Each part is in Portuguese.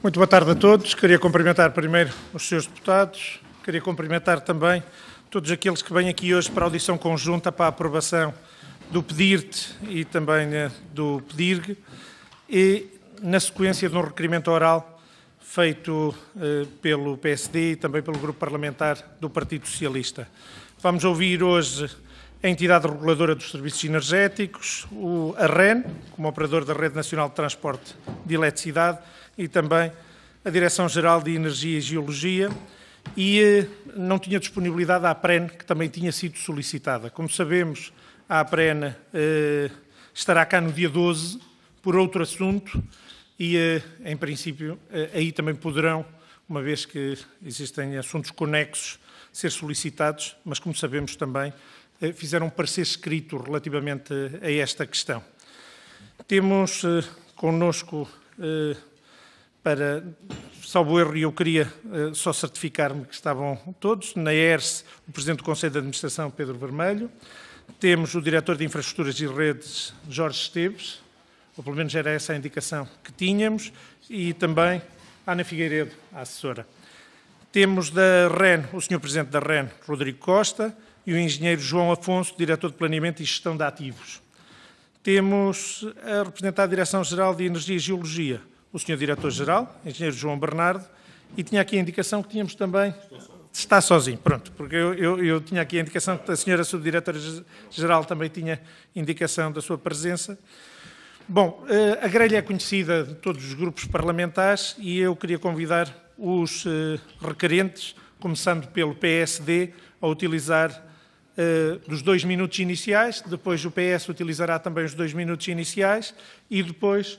Muito boa tarde a todos. Queria cumprimentar primeiro os senhores deputados, queria cumprimentar também todos aqueles que vêm aqui hoje para a audição conjunta para a aprovação do PEDIRT e também do PEDIRG e na sequência de um requerimento oral feito pelo PSD e também pelo Grupo Parlamentar do Partido Socialista. Vamos ouvir hoje a entidade reguladora dos serviços energéticos, a REN, como operador da Rede Nacional de Transporte de Eletricidade, e também a Direção-Geral de Energia e Geologia, e não tinha disponibilidade a APREN, que também tinha sido solicitada. Como sabemos, a APREN estará cá no dia 12 por outro assunto e, em princípio, aí também poderão, uma vez que existem assuntos conexos, ser solicitados, mas, como sabemos também, fizeram um parecer escrito relativamente a esta questão. Temos connosco, para salvo erro, e eu queria só certificar-me que estavam todos, na ERSE, o Presidente do Conselho de Administração, Pedro Vermelho, temos o Diretor de Infraestruturas e Redes, Jorge Esteves, ou pelo menos era essa a indicação que tínhamos, e também Ana Figueiredo, a assessora. Temos da REN, o Sr. Presidente da REN, Rodrigo Costa, e o Engenheiro João Afonso, Diretor de Planeamento e Gestão de Ativos. Temos a representar a Direção-Geral de Energia e Geologia, o Sr. Diretor-Geral, Engenheiro João Bernardo, e tinha aqui a indicação que tínhamos também... Está sozinho, pronto, porque eu tinha aqui a indicação que a Sra. Subdiretora-Geral também tinha indicação da sua presença. Bom, a grelha é conhecida de todos os grupos parlamentares e eu queria convidar os requerentes, começando pelo PSD, a utilizar dos 2 minutos iniciais, depois o PS utilizará também os 2 minutos iniciais e depois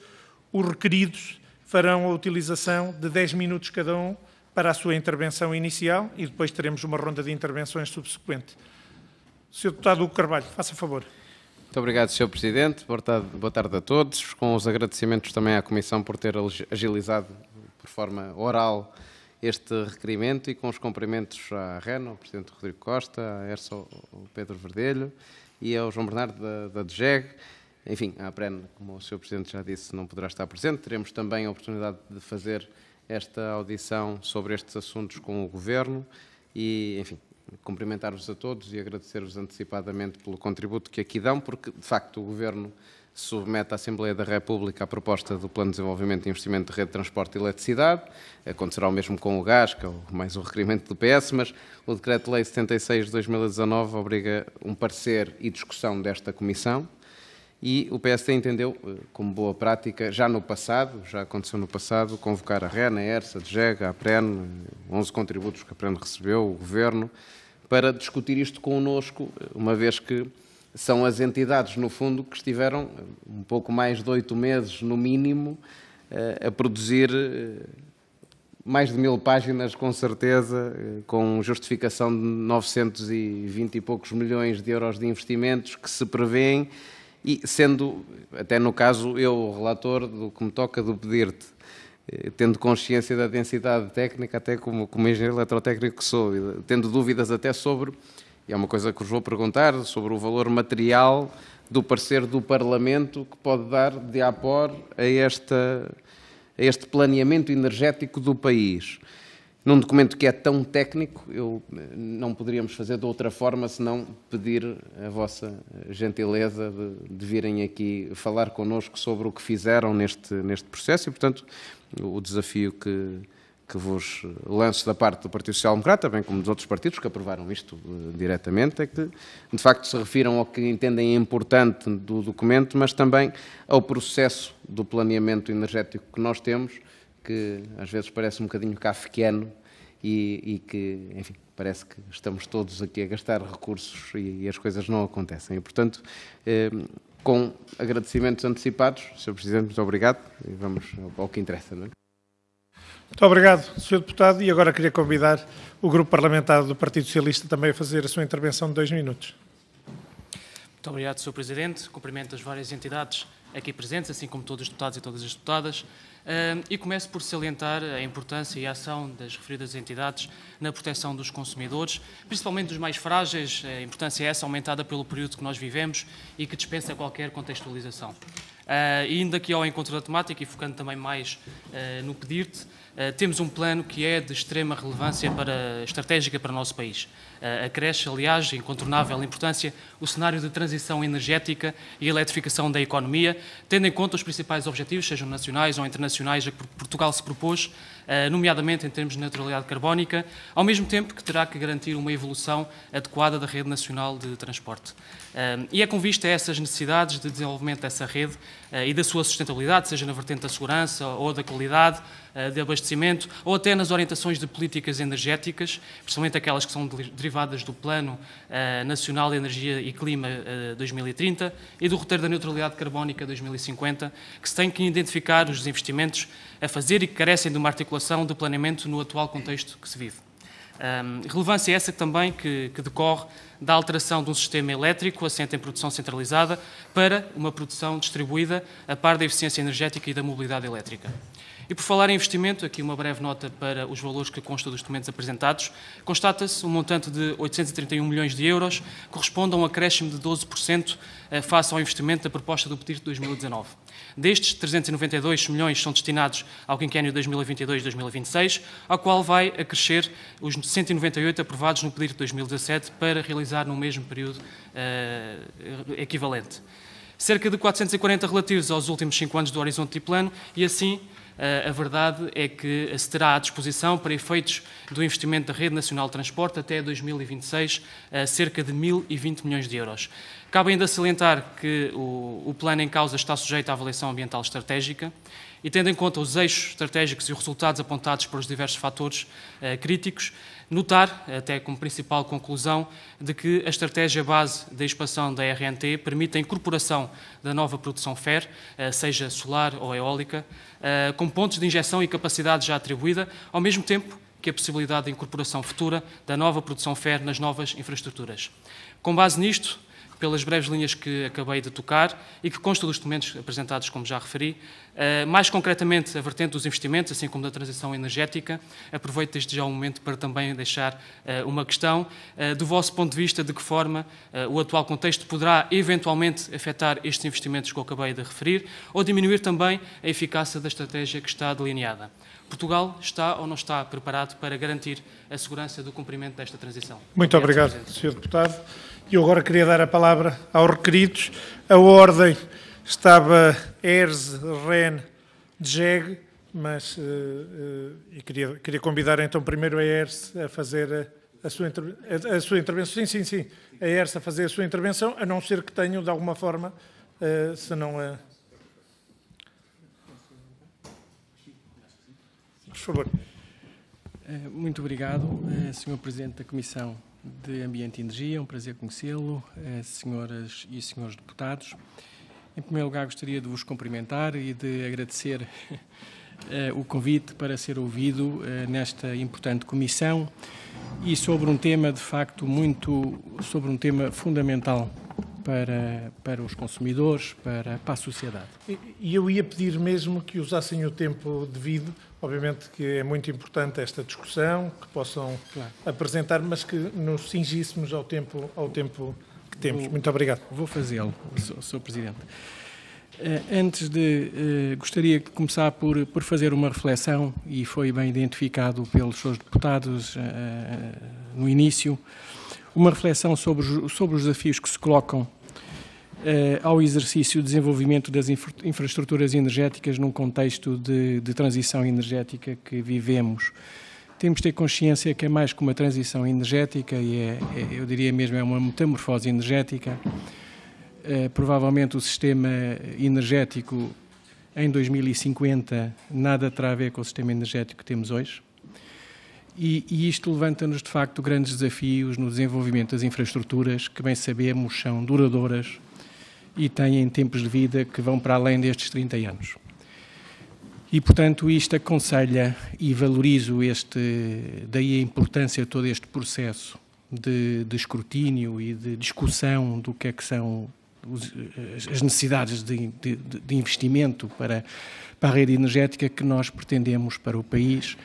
os requeridos farão a utilização de 10 minutos cada um para a sua intervenção inicial e depois teremos uma ronda de intervenções subsequente. Sr. Deputado Hugo Carvalho, faça favor. Muito obrigado, Sr. Presidente. Boa tarde a todos. Com os agradecimentos também à Comissão por ter agilizado por forma oral este requerimento e com os cumprimentos à REN, ao Presidente Rodrigo Costa, à ERSA, ao Pedro Verdelho e ao João Bernardo da DGEG. Enfim, a APREN, como o Sr. Presidente já disse, não poderá estar presente. Teremos também a oportunidade de fazer esta audição sobre estes assuntos com o Governo e, enfim, cumprimentar-vos a todos e agradecer-vos antecipadamente pelo contributo que aqui dão, porque, de facto, o Governo submete à Assembleia da República a proposta do Plano de Desenvolvimento e Investimento de Rede de Transporte e Eletricidade. Acontecerá o mesmo com o gás, que é mais um requerimento do PS, mas o Decreto-Lei 76 de 2019 obriga um parecer e discussão desta Comissão. E o PSD entendeu, como boa prática, já no passado, já aconteceu no passado, convocar a REN, a ERSA, a DGEG, a APREN, 11 contributos que a APREN recebeu, o Governo, para discutir isto connosco, uma vez que são as entidades, no fundo, que estiveram um pouco mais de 8 meses, no mínimo, a produzir mais de 1000 páginas, com certeza, com justificação de 920 e poucos milhões de euros de investimentos que se prevêem, e sendo, até no caso, eu o relator do que me toca do PEDIRT, tendo consciência da densidade técnica, até como engenheiro eletrotécnico que sou, tendo dúvidas até sobre, e é uma coisa que vos vou perguntar, sobre o valor material do parecer do Parlamento que pode dar de apor a este planeamento energético do país. Num documento que é tão técnico, não poderíamos fazer de outra forma senão pedir a vossa gentileza de virem aqui falar connosco sobre o que fizeram neste processo e, portanto, o desafio que vos lanço da parte do Partido Social Democrata, bem como dos outros partidos que aprovaram isto diretamente, é que, de facto, se refiram ao que entendem importante do documento, mas também ao processo do planeamento energético que nós temos, que às vezes parece um bocadinho kafkiano e que, enfim, parece que estamos todos aqui a gastar recursos e as coisas não acontecem. E, portanto, com agradecimentos antecipados, Sr. Presidente, muito obrigado e vamos ao que interessa, não é? Muito obrigado, Sr. Deputado, e agora queria convidar o Grupo Parlamentar do Partido Socialista também a fazer a sua intervenção de 2 minutos. Muito obrigado, Sr. Presidente. Cumprimento as várias entidades aqui presentes, assim como todos os deputados e todas as deputadas. E começo por salientar a importância e a ação das referidas entidades na proteção dos consumidores, principalmente dos mais frágeis. A importância é essa aumentada pelo período que nós vivemos e que dispensa qualquer contextualização. E indo aqui ao encontro da temática e focando também mais no pedir-te, temos um plano que é de extrema relevância estratégica para o nosso país. Acresce, aliás, de incontornável importância o cenário de transição energética e eletrificação da economia, tendo em conta os principais objetivos, sejam nacionais ou internacionais, a que Portugal se propôs, nomeadamente em termos de neutralidade carbónica, ao mesmo tempo que terá que garantir uma evolução adequada da rede nacional de transporte. E é com vista a essas necessidades de desenvolvimento dessa rede e da sua sustentabilidade, seja na vertente da segurança ou da qualidade de abastecimento, ou até nas orientações de políticas energéticas, principalmente aquelas que são derivadas do Plano Nacional de Energia e Clima 2030 e do Roteiro da Neutralidade Carbónica 2050, que se tem que identificar os investimentos a fazer e que carecem de uma articulação de planeamento no atual contexto que se vive. Relevância essa também que decorre da alteração de um sistema elétrico assente em produção centralizada para uma produção distribuída a par da eficiência energética e da mobilidade elétrica. E por falar em investimento, aqui uma breve nota para os valores que constam dos documentos apresentados, constata-se um montante de 831 milhões de euros, corresponde a um acréscimo de 12% face ao investimento da proposta do PEDIR de 2019. Destes, 392 milhões são destinados ao quinquênio 2022-2026, ao qual vai acrescer os 198 aprovados no PEDIR de 2017 para realizar no mesmo período equivalente. Cerca de 440 relativos aos últimos 5 anos do horizonte de plano e assim a verdade é que se terá à disposição para efeitos do investimento da Rede Nacional de Transporte até 2026 cerca de 1.020 milhões de euros. Cabe ainda salientar que o plano em causa está sujeito à avaliação ambiental estratégica e, tendo em conta os eixos estratégicos e os resultados apontados por os diversos fatores críticos, notar, até como principal conclusão, de que a estratégia base da expansão da RNT permite a incorporação da nova produção FER, seja solar ou eólica, com pontos de injeção e capacidade já atribuída, ao mesmo tempo que a possibilidade de incorporação futura da nova produção FER nas novas infraestruturas. Com base nisto, pelas breves linhas que acabei de tocar e que constam dos documentos apresentados, como já referi, mais concretamente a vertente dos investimentos, assim como da transição energética, aproveito desde já o momento para também deixar uma questão do vosso ponto de vista, de que forma o atual contexto poderá eventualmente afetar estes investimentos que eu acabei de referir ou diminuir também a eficácia da estratégia que está delineada. Portugal está ou não está preparado para garantir a segurança do cumprimento desta transição? Muito obrigado, Sr. Deputado. E eu agora queria dar a palavra aos requeridos. A ordem estava ERS, REN, DGEG, mas queria convidar então primeiro a ERS a fazer a sua intervenção. Sim. A ERS a fazer a sua intervenção, a não ser que tenham de alguma forma, se não... Por favor. Muito obrigado, Sr. Presidente da Comissão de Ambiente e Energia. É um prazer conhecê-lo, senhoras e senhores deputados. Em primeiro lugar, gostaria de vos cumprimentar e de agradecer o convite para ser ouvido nesta importante comissão e sobre um tema, de facto, sobre um tema fundamental para os consumidores, para a sociedade. E eu ia pedir mesmo que usassem o tempo devido, obviamente que é muito importante esta discussão, que possam apresentar, mas que nos cingíssemos ao tempo que temos. Muito obrigado. Vou fazê-lo, Sr. Presidente. Gostaria de começar por fazer uma reflexão, e foi bem identificado pelos seus deputados no início, uma reflexão sobre os desafios que se colocam ao exercício de desenvolvimento das infraestruturas energéticas num contexto de transição energética que vivemos. Temos de ter consciência que é mais que uma transição energética e eu diria mesmo, é uma metamorfose energética. Provavelmente o sistema energético em 2050 nada terá a ver com o sistema energético que temos hoje. E isto levanta-nos, de facto, grandes desafios no desenvolvimento das infraestruturas, que bem sabemos são duradouras e têm tempos de vida que vão para além destes 30 anos. E, portanto, isto aconselha e valorizo daí a importância de todo este processo de escrutínio e de discussão do que é que são as necessidades de investimento para a rede energética que nós pretendemos para o país.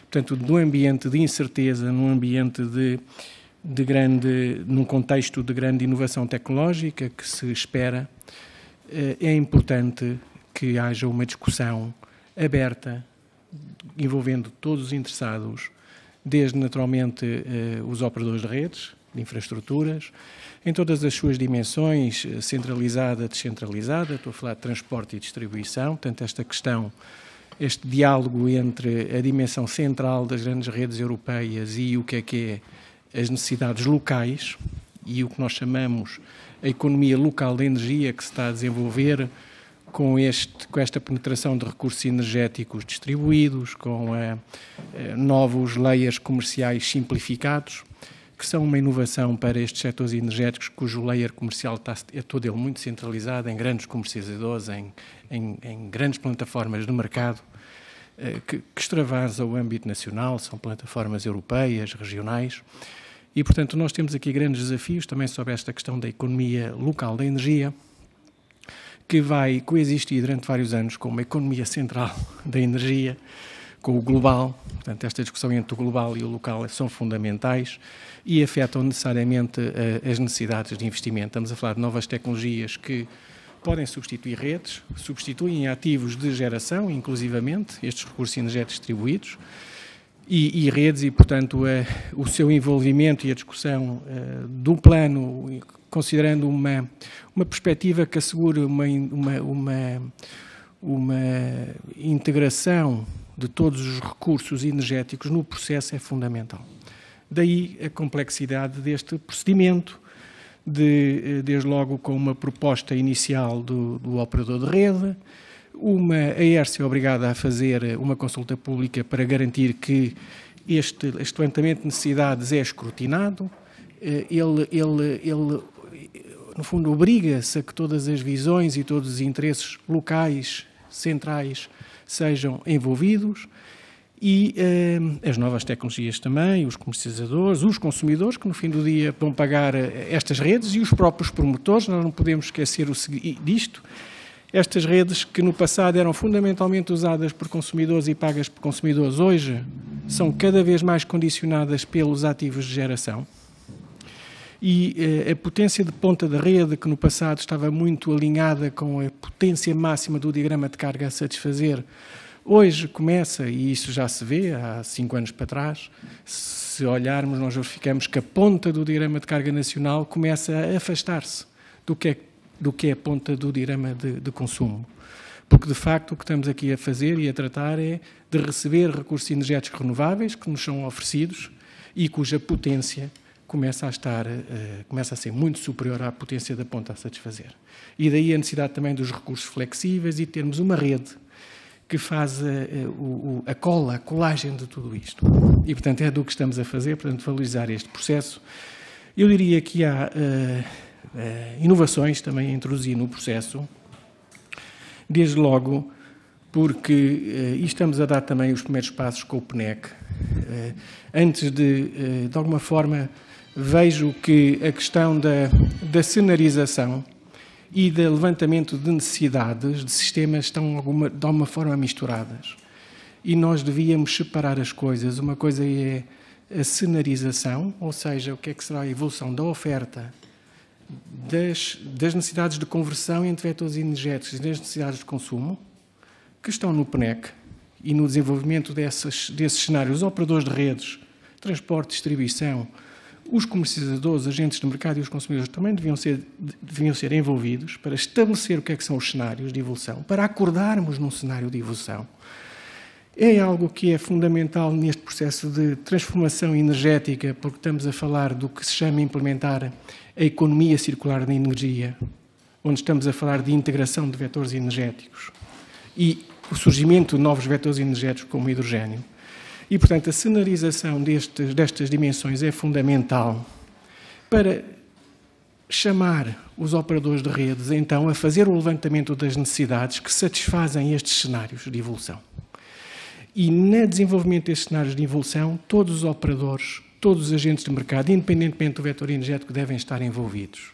Portanto, num ambiente de incerteza, num ambiente num contexto de grande inovação tecnológica que se espera, é importante que haja uma discussão aberta, envolvendo todos os interessados, desde naturalmente os operadores de redes, de infraestruturas, em todas as suas dimensões, centralizada, descentralizada, estou a falar de transporte e distribuição, portanto esta questão, este diálogo entre a dimensão central das grandes redes europeias e o que é as necessidades locais e o que nós chamamos a economia local da energia que se está a desenvolver com esta penetração de recursos energéticos distribuídos, com novos layers comerciais simplificados, que são uma inovação para estes setores energéticos, cujo layer comercial é todo ele muito centralizado em grandes comercializadores, em grandes plataformas de mercado, que extravasam o âmbito nacional, são plataformas europeias, regionais, e, portanto, nós temos aqui grandes desafios também sobre esta questão da economia local da energia, que vai coexistir durante vários anos com uma economia central da energia, com o global. Portanto, esta discussão entre o global e o local são fundamentais e afetam necessariamente as necessidades de investimento. Estamos a falar de novas tecnologias que podem substituir redes, substituem ativos de geração, inclusivamente, estes recursos energéticos distribuídos, e redes, e, portanto, o seu envolvimento e a discussão do plano, considerando uma perspectiva que assegure uma integração de todos os recursos energéticos no processo é fundamental. Daí a complexidade deste procedimento, desde logo com uma proposta inicial do operador de rede, a ERSE é obrigada a fazer uma consulta pública para garantir que este levantamento de necessidades é escrutinado, ele no fundo, obriga-se a que todas as visões e todos os interesses locais, centrais, sejam envolvidos e as novas tecnologias também, os comercializadores, os consumidores, que no fim do dia vão pagar estas redes e os próprios promotores. Nós não podemos esquecer disto. Estas redes que no passado eram fundamentalmente usadas por consumidores e pagas por consumidores, hoje são cada vez mais condicionadas pelos ativos de geração. E a potência de ponta da rede, que no passado estava muito alinhada com a potência máxima do diagrama de carga a satisfazer, hoje começa, e isso já se vê há 5 anos para trás, se olharmos, nós verificamos que a ponta do diagrama de carga nacional começa a afastar-se do que é a ponta do diagrama de consumo. Porque, de facto, o que estamos aqui a fazer e a tratar é de receber recursos energéticos renováveis que nos são oferecidos e cuja potência começa a ser muito superior à potência da ponta a satisfazer. E daí a necessidade também dos recursos flexíveis e termos uma rede que faz a colagem de tudo isto. E, portanto, é do que estamos a fazer, portanto, valorizar este processo. Eu diria que há inovações também a introduzir no processo, desde logo porque estamos a dar também os primeiros passos com o PNEC. Antes de alguma forma, vejo que a questão da cenarização e do levantamento de necessidades de sistemas estão de alguma forma misturadas. E nós devíamos separar as coisas. Uma coisa é a cenarização, ou seja, o que é que será a evolução da oferta, das necessidades de conversão entre vetores energéticos e das necessidades de consumo, que estão no PNEC e no desenvolvimento desses cenários. Os operadores de redes, transporte, distribuição, os comercializadores, agentes de mercado e os consumidores também deviam ser envolvidos para estabelecer o que é que são os cenários de evolução, para acordarmos num cenário de evolução. É algo que é fundamental neste processo de transformação energética, porque estamos a falar do que se chama implementar a economia circular da energia, onde estamos a falar de integração de vetores energéticos e o surgimento de novos vetores energéticos como o hidrogênio. E, portanto, a cenarização destas dimensões é fundamental para chamar os operadores de redes, então, a fazer o levantamento das necessidades que satisfazem estes cenários de evolução. E, no desenvolvimento destes cenários de evolução, todos os operadores, todos os agentes de mercado, independentemente do vetor energético, devem estar envolvidos.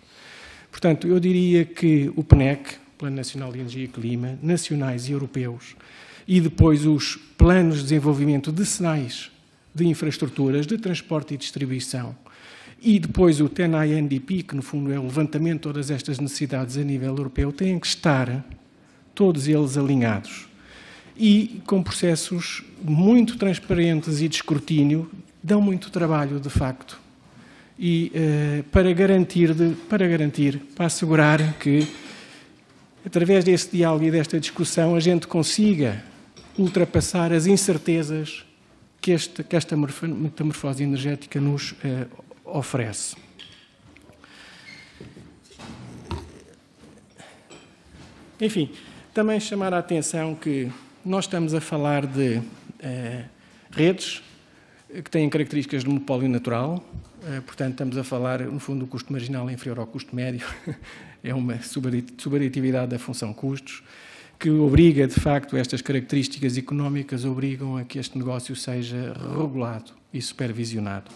Portanto, eu diria que o PNEC, Plano Nacional de Energia e Clima, nacionais e europeus, e depois os planos de desenvolvimento decenais de infraestruturas, de transporte e distribuição, e depois o TEN-INDP, que no fundo é o levantamento de todas estas necessidades a nível europeu, têm que estar todos eles alinhados e com processos muito transparentes e de escrutínio, dão muito trabalho, de facto, e para assegurar que, através desse diálogo e desta discussão, a gente consiga ultrapassar as incertezas que esta metamorfose energética nos oferece. Enfim, também chamar a atenção que nós estamos a falar de redes que têm características de monopólio natural, portanto estamos a falar, no fundo, do custo marginal é inferior ao custo médio, é uma subaditividade da função custos, que obriga, de facto, estas características económicas obrigam a que este negócio seja regulado e supervisionado.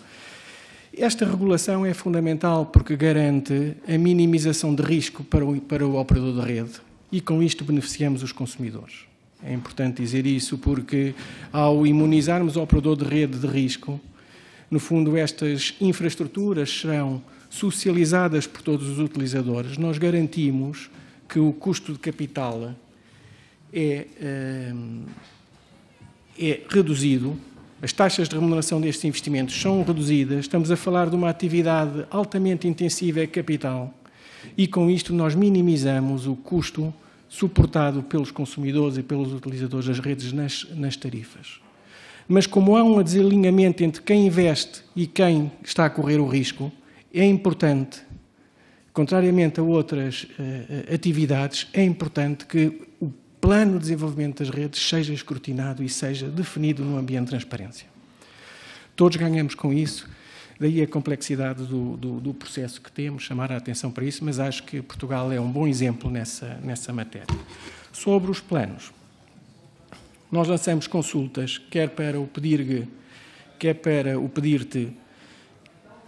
Esta regulação é fundamental porque garante a minimização de risco para o operador de rede e, com isto, beneficiamos os consumidores. É importante dizer isso porque, ao imunizarmos o operador de rede de risco, no fundo, estas infraestruturas serão socializadas por todos os utilizadores. Nós garantimos que o custo de capital é reduzido, as taxas de remuneração destes investimentos são reduzidas, estamos a falar de uma atividade altamente intensiva em capital e, com isto, nós minimizamos o custo suportado pelos consumidores e pelos utilizadores das redes nas tarifas. Mas, como há um desalinhamento entre quem investe e quem está a correr o risco, é importante, contrariamente a outras atividades, é importante que o plano de desenvolvimento das redes seja escrutinado e seja definido num ambiente de transparência. Todos ganhamos com isso, daí a complexidade do processo que temos, chamar a atenção para isso, mas acho que Portugal é um bom exemplo nessa matéria. Sobre os planos, nós lançamos consultas, quer para o PEDIRG, quer para o PEDIRTE,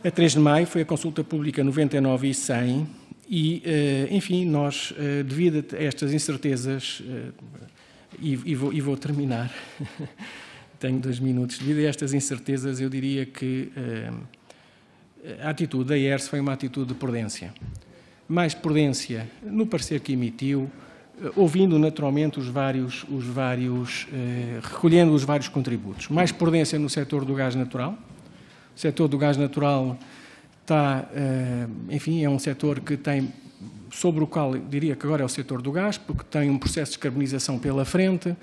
a 3 de maio, foi a consulta pública 99 e 100, e, enfim, nós, devido a estas incertezas, e vou terminar, tenho 2 minutos, devido a estas incertezas, eu diria que a atitude da ERSE foi uma atitude de prudência. Mais prudência no parecer que emitiu, ouvindo naturalmente recolhendo os vários contributos. Mais prudência no setor do gás natural. O setor do gás natural está, enfim, é um setor que tem, sobre o qual eu diria que agora é o setor do gás, porque tem um processo de descarbonização pela frente,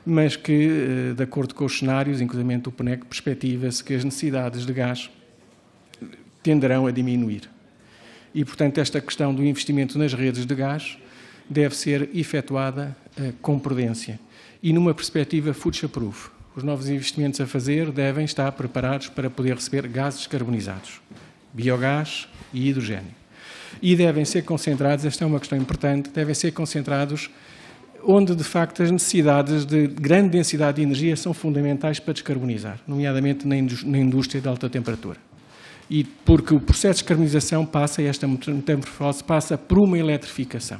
mas que, de acordo com os cenários, inclusive o PNEC, perspectiva-se que as necessidades de gás tenderão a diminuir. E, portanto, esta questão do investimento nas redes de gás deve ser efetuada com prudência e numa perspectiva future-proof. Os novos investimentos a fazer devem estar preparados para poder receber gases descarbonizados, biogás e hidrogênio. E devem ser concentrados, esta é uma questão importante, devem ser concentrados onde, de facto, as necessidades de grande densidade de energia são fundamentais para descarbonizar, nomeadamente na indústria de alta temperatura. E porque o processo de descarbonização esta metamorfose passa por uma eletrificação,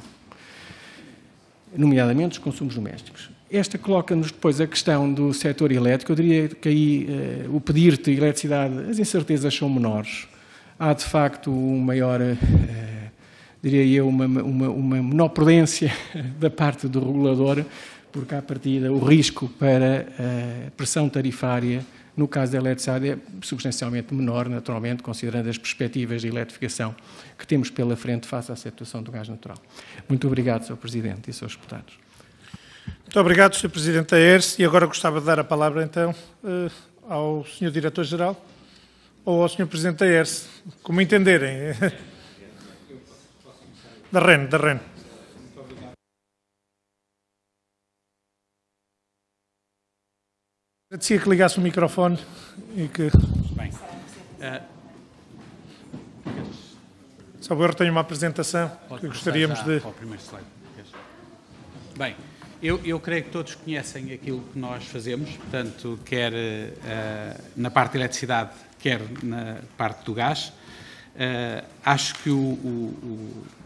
nomeadamente os consumos domésticos. Esta coloca-nos depois a questão do setor elétrico. Eu diria que aí o PEDIRTE e eletricidade, as incertezas são menores. Há, de facto, diria eu, uma menor prudência da parte do regulador, porque, à partida, o risco para a pressão tarifária, no caso da eletricidade, é substancialmente menor, naturalmente, considerando as perspectivas de eletrificação que temos pela frente face à situação do gás natural. Muito obrigado, Sr. Presidente e Srs. Deputados. Muito obrigado, Sr. Presidente da ERSE. E agora gostava de dar a palavra, então, ao Sr. Diretor-Geral ou ao Sr. Presidente da ERSE, como entenderem. Da REN. Agradecia que ligasse o microfone e que... Bem. Salvo erro, tenho uma apresentação que gostaríamos de... Ao primeiro slide. Bem, eu creio que todos conhecem aquilo que nós fazemos, portanto, quer na parte de eletricidade, quer na parte do gás. Acho que o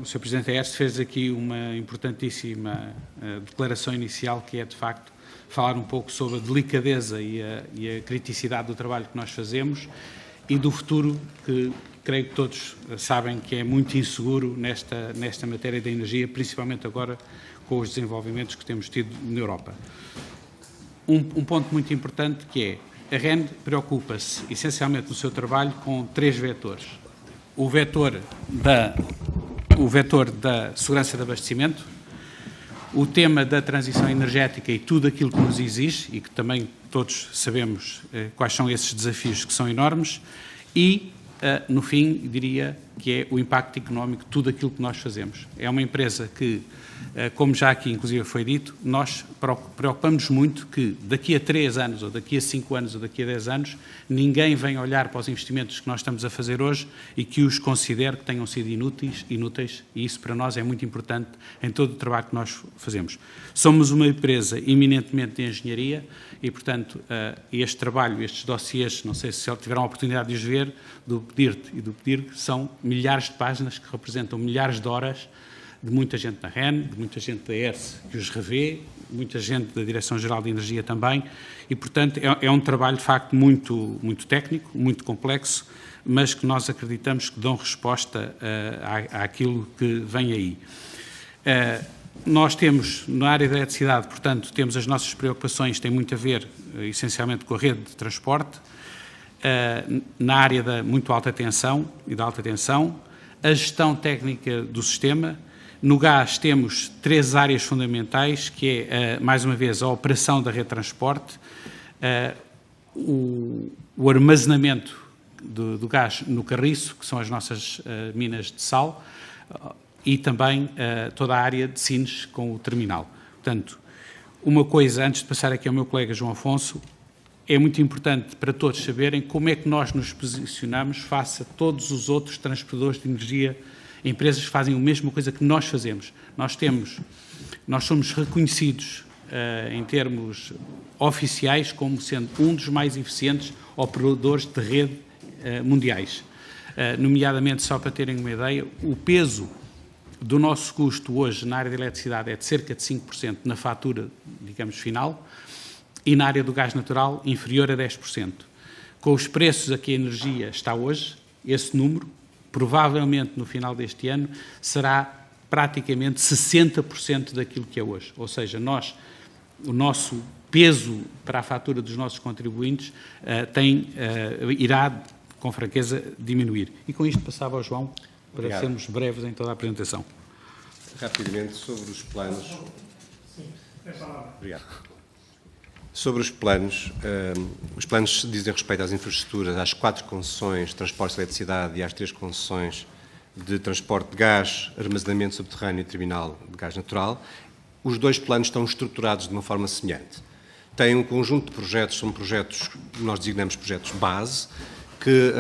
Sr. Presidente Aércio fez aqui uma importantíssima declaração inicial, que é, de facto, falar um pouco sobre a delicadeza e a criticidade do trabalho que nós fazemos e do futuro, que creio que todos sabem que é muito inseguro nesta matéria da energia, principalmente agora com os desenvolvimentos que temos tido na Europa. Um ponto muito importante, que é: a REN preocupa-se essencialmente no seu trabalho com 3 vetores. O vetor da segurança de abastecimento, o tema da transição energética e tudo aquilo que nos exige, e que também todos sabemos quais são esses desafios, que são enormes, e, no fim, diria que é o impacto económico de tudo aquilo que nós fazemos. É uma empresa que, como já aqui inclusive foi dito, nós preocupamos muito que daqui a 3 anos, ou daqui a 5 anos, ou daqui a 10 anos, ninguém venha olhar para os investimentos que nós estamos a fazer hoje e que os considere que tenham sido inúteis, e isso para nós é muito importante em todo o trabalho que nós fazemos. Somos uma empresa eminentemente de engenharia e, portanto, este trabalho, estes dossiês, não sei se tiveram a oportunidade de os ver, do PDIRT e do PDIRG, são milhares de páginas que representam milhares de horas de muita gente na REN, de muita gente da ERSE que os revê, muita gente da Direção-Geral de Energia também, e, portanto, é um trabalho, de facto, muito técnico, muito complexo, mas que nós acreditamos que dão resposta àquilo que vem aí. Nós temos, na área da eletricidade, portanto, temos as nossas preocupações, têm muito a ver, essencialmente, com a rede de transporte, na área da muito alta tensão e da alta tensão, a gestão técnica do sistema. No gás temos 3 áreas fundamentais, que é, mais uma vez, a operação da rede de transporte, o armazenamento do gás no carriço, que são as nossas minas de sal, e também toda a área de Sines com o terminal. Portanto, uma coisa, antes de passar aqui ao meu colega João Afonso, é muito importante para todos saberem como é que nós nos posicionamos face a todos os outros transportadores de energia, empresas que fazem a mesma coisa que nós fazemos. Nós somos reconhecidos em termos oficiais como sendo um dos mais eficientes operadores de rede mundiais. Nomeadamente, só para terem uma ideia, o peso do nosso custo hoje na área da eletricidade é de cerca de 5% na fatura, digamos, final, e na área do gás natural inferior a 10%. Com os preços a que a energia está hoje, esse número, provavelmente no final deste ano, será praticamente 60% daquilo que é hoje. Ou seja, o nosso peso para a fatura dos nossos contribuintes irá, com franqueza, diminuir. E com isto passava ao João, para Obrigado. sermos breves em toda a apresentação. Rapidamente, sobre os planos. Obrigado. Sobre os planos dizem respeito às infraestruturas, às 4 concessões de transporte de eletricidade e às 3 concessões de transporte de gás, armazenamento subterrâneo e terminal de gás natural. Os 2 planos estão estruturados de uma forma semelhante. Têm um conjunto de projetos, são projetos que nós designamos projetos base, que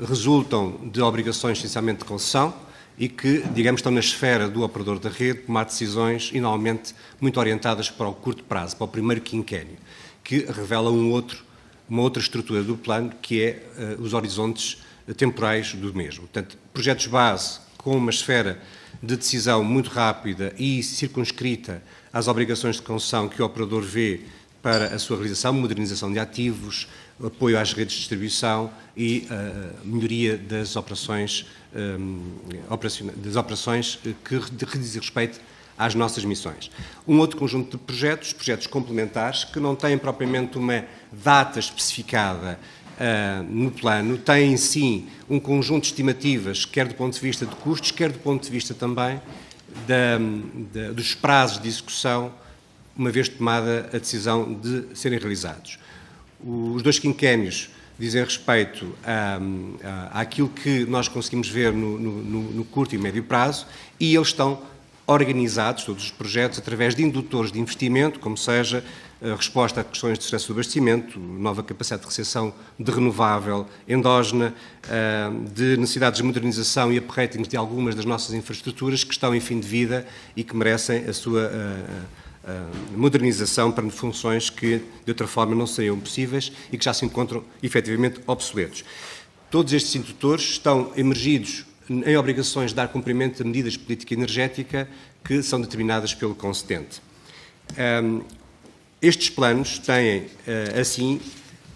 resultam de obrigações essencialmente de concessão e que, digamos, estão na esfera do operador da rede, tomar decisões, e normalmente muito orientadas para o curto prazo, para o primeiro quinquênio, que revela uma outra estrutura do plano, que é os horizontes temporais do mesmo. Portanto, projetos base com uma esfera de decisão muito rápida e circunscrita às obrigações de concessão que o operador vê para a sua realização, modernização de ativos, apoio às redes de distribuição e melhoria das operações que dizem respeito às nossas missões. Um outro conjunto de projetos complementares, que não têm propriamente uma data especificada no plano, têm, sim, um conjunto de estimativas, quer do ponto de vista de custos, quer do ponto de vista também dos prazos de execução, uma vez tomada a decisão de serem realizados. Os 2 quinquénios dizem respeito àquilo que nós conseguimos ver no curto e médio prazo, e eles estão organizados, todos os projetos, através de indutores de investimento, como seja a resposta a questões de sucesso do abastecimento, nova capacidade de recepção de renovável endógena, de necessidades de modernização e upratings de algumas das nossas infraestruturas que estão em fim de vida e que merecem a sua modernização para funções que de outra forma não seriam possíveis e que já se encontram efetivamente obsoletos. Todos estes indutores estão emergidos em obrigações de dar cumprimento a medidas de política energética que são determinadas pelo concedente. Estes planos têm, assim,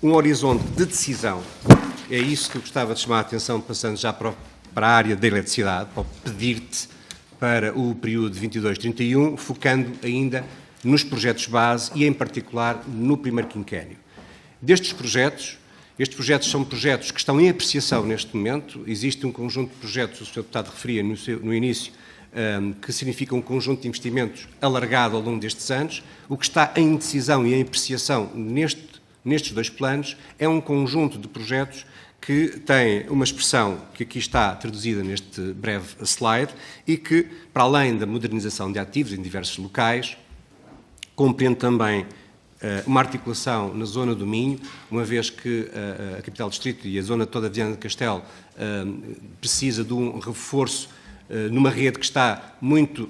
um horizonte de decisão. É isso que eu gostava de chamar a atenção, passando já para a área da eletricidade, para o pedir-te para o período 22-31, focando ainda nos projetos base e, em particular, no primeiro quinquênio. Destes projetos, estes projetos são projetos que estão em apreciação neste momento. Existe um conjunto de projetos, o Sr. Deputado referia no início, que significa um conjunto de investimentos alargado ao longo destes anos. O que está em decisão e em apreciação nestes dois planos é um conjunto de projetos que tem uma expressão que aqui está traduzida neste breve slide e que, para além da modernização de ativos em diversos locais, compreende também uma articulação na zona do Minho, uma vez que a capital distrito e a zona toda de Viana do Castelo precisa de um reforço numa rede que está muito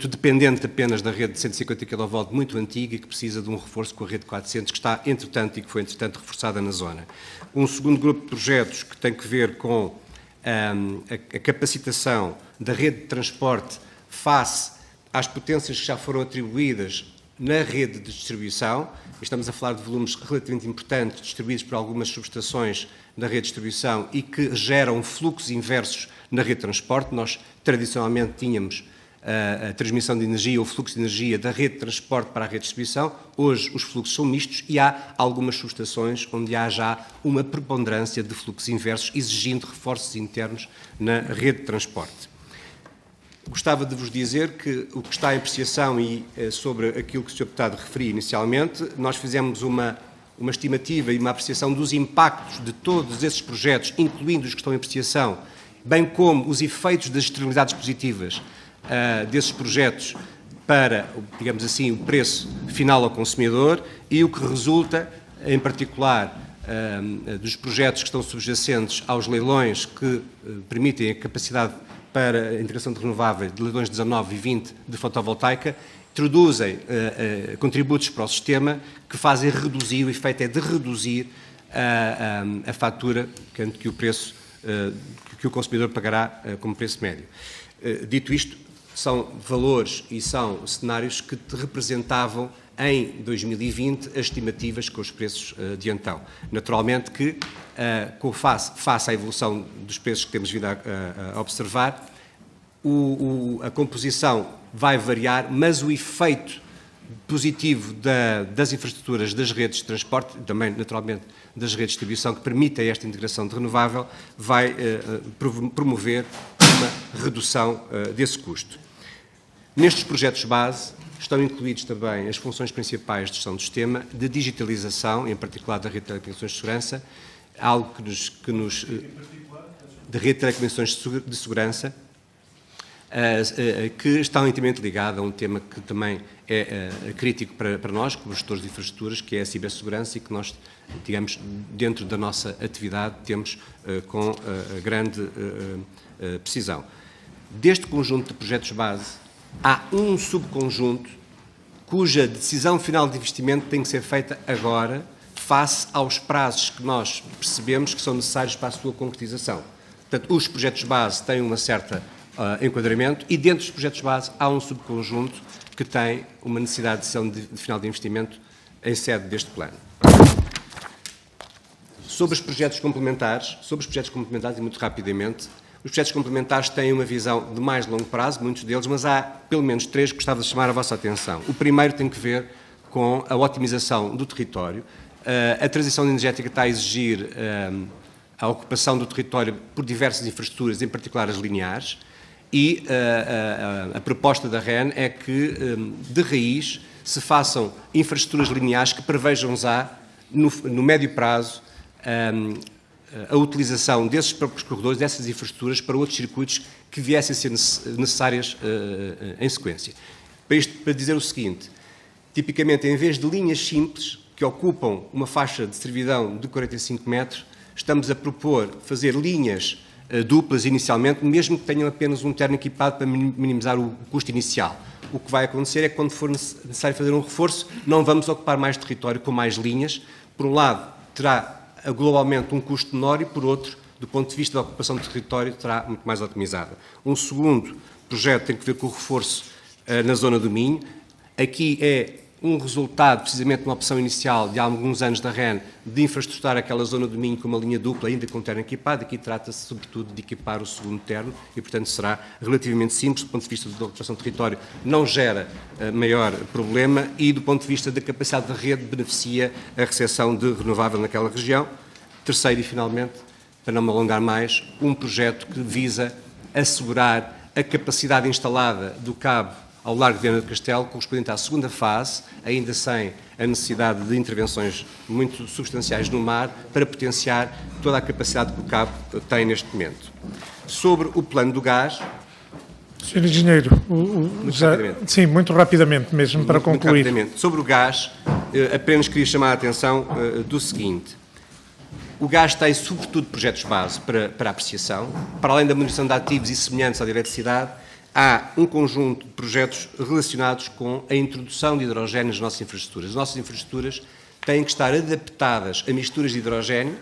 dependente apenas da rede de 150 kV, muito antiga, e que precisa de um reforço com a rede de 400, que está, entretanto, e que foi, entretanto, reforçada na zona. Um segundo grupo de projetos que tem que ver com a capacitação da rede de transporte face às potências que já foram atribuídas na rede de distribuição. Estamos a falar de volumes relativamente importantes, distribuídos por algumas subestações da rede de distribuição e que geram fluxos inversos na rede de transporte. Nós, tradicionalmente, tínhamos a transmissão de energia, o fluxo de energia da rede de transporte para a rede de distribuição. Hoje os fluxos são mistos e há algumas subestações onde há já uma preponderância de fluxos inversos, exigindo reforços internos na rede de transporte. Gostava de vos dizer que o que está em apreciação e sobre aquilo que o Sr. Deputado referia inicialmente, nós fizemos uma estimativa e uma apreciação dos impactos de todos esses projetos, incluindo os que estão em apreciação, bem como os efeitos das externalidades positivas desses projetos para, digamos assim, o preço final ao consumidor, e o que resulta, em particular, dos projetos que estão subjacentes aos leilões que permitem a capacidade para a integração de renováveis, de leilões 19 e 20 de fotovoltaica, introduzem contributos para o sistema que fazem reduzir, o efeito é de reduzir a fatura que o preço que o consumidor pagará como preço médio. Dito isto, são valores e são cenários que te representavam em 2020 as estimativas com os preços de então. Naturalmente que, face à evolução dos preços que temos vindo a observar, a composição vai variar, mas o efeito positivo das infraestruturas das redes de transporte, também naturalmente das redes de distribuição, que permitem esta integração de renovável, vai promover uma redução desse custo. Nestes projetos base estão incluídos também as funções principais de gestão do sistema, de digitalização, em particular da rede de telecomunicações de segurança, algo da rede de telecomunicações de segurança, que estão intimamente ligado a um tema que também é crítico para nós, como gestores de infraestruturas, que é a cibersegurança, e que nós, digamos, dentro da nossa atividade, temos com grande precisão. Deste conjunto de projetos base, há um subconjunto cuja decisão final de investimento tem que ser feita agora, face aos prazos que nós percebemos que são necessários para a sua concretização. Portanto, os projetos base têm um certo enquadramento, e dentro dos projetos base há um subconjunto que tem uma necessidade de decisão de final de investimento em sede deste plano. Sobre os projetos complementares, e muito rapidamente, os projetos complementares têm uma visão de mais longo prazo, muitos deles, mas há pelo menos três que gostava de chamar a vossa atenção. O primeiro tem que ver com a otimização do território. A transição energética está a exigir a ocupação do território por diversas infraestruturas, em particular as lineares, e a proposta da REN é que, de raiz, se façam infraestruturas lineares que prevejam já, no médio prazo, a utilização desses próprios corredores, dessas infraestruturas, para outros circuitos que viessem a ser necessárias em sequência. Para dizer o seguinte, tipicamente, em vez de linhas simples, que ocupam uma faixa de servidão de 45 metros, estamos a propor fazer linhas duplas inicialmente, mesmo que tenham apenas um terno equipado para minimizar o custo inicial. O que vai acontecer é que, quando for necessário fazer um reforço, não vamos ocupar mais território com mais linhas. Por um lado, terá globalmente um custo menor e, por outro, do ponto de vista da ocupação do território, estará muito mais otimizada. Um segundo projeto tem que ver com o reforço na zona do Minho. Aqui é um resultado, precisamente, de uma opção inicial de há alguns anos da REN de infraestruturar aquela zona do Minho com uma linha dupla, ainda com terno equipado. Aqui trata-se, sobretudo, de equipar o segundo terno e, portanto, será relativamente simples. Do ponto de vista da ocupação do território, não gera maior problema e, do ponto de vista da capacidade da rede, beneficia a recepção de renovável naquela região. Terceiro e, finalmente, para não me alongar mais, um projeto que visa assegurar a capacidade instalada do cabo ao largo de Viana do Castelo, correspondente à segunda fase, ainda sem a necessidade de intervenções muito substanciais no mar, para potenciar toda a capacidade que o cabo tem neste momento. Sobre o plano do gás... Sr. Engenheiro, sim, muito rapidamente mesmo, para concluir. Muito rapidamente. Sobre o gás, apenas queria chamar a atenção do seguinte. O gás tem, sobretudo, projetos base para apreciação. Para além da manutenção de ativos e semelhantes à eletricidade, há um conjunto de projetos relacionados com a introdução de hidrogênio nas nossas infraestruturas. As nossas infraestruturas têm que estar adaptadas a misturas de hidrogênio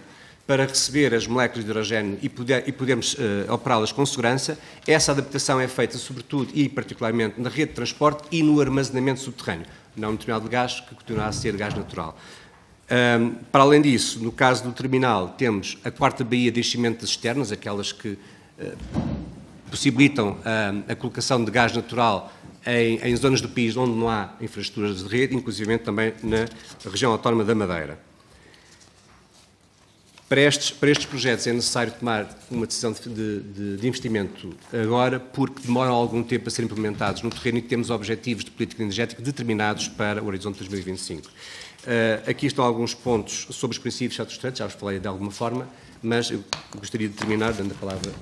para receber as moléculas de hidrogênio e podermos operá-las com segurança. Essa adaptação é feita, sobretudo e particularmente, na rede de transporte e no armazenamento subterrâneo, não no terminal de gás, que continuará a ser gás natural. Para além disso, no caso do terminal, temos a quarta baía de enchimento das cisternas, aquelas que possibilitam a colocação de gás natural em zonas do país onde não há infraestruturas de rede, inclusive também na região autónoma da Madeira. Para estes projetos é necessário tomar uma decisão de investimento agora, porque demoram algum tempo a ser implementados no terreno e temos objetivos de política energética determinados para o horizonte 2025. Aqui estão alguns pontos sobre os princípios satisfeitos, já vos falei de alguma forma, mas eu gostaria de terminar dando a palavra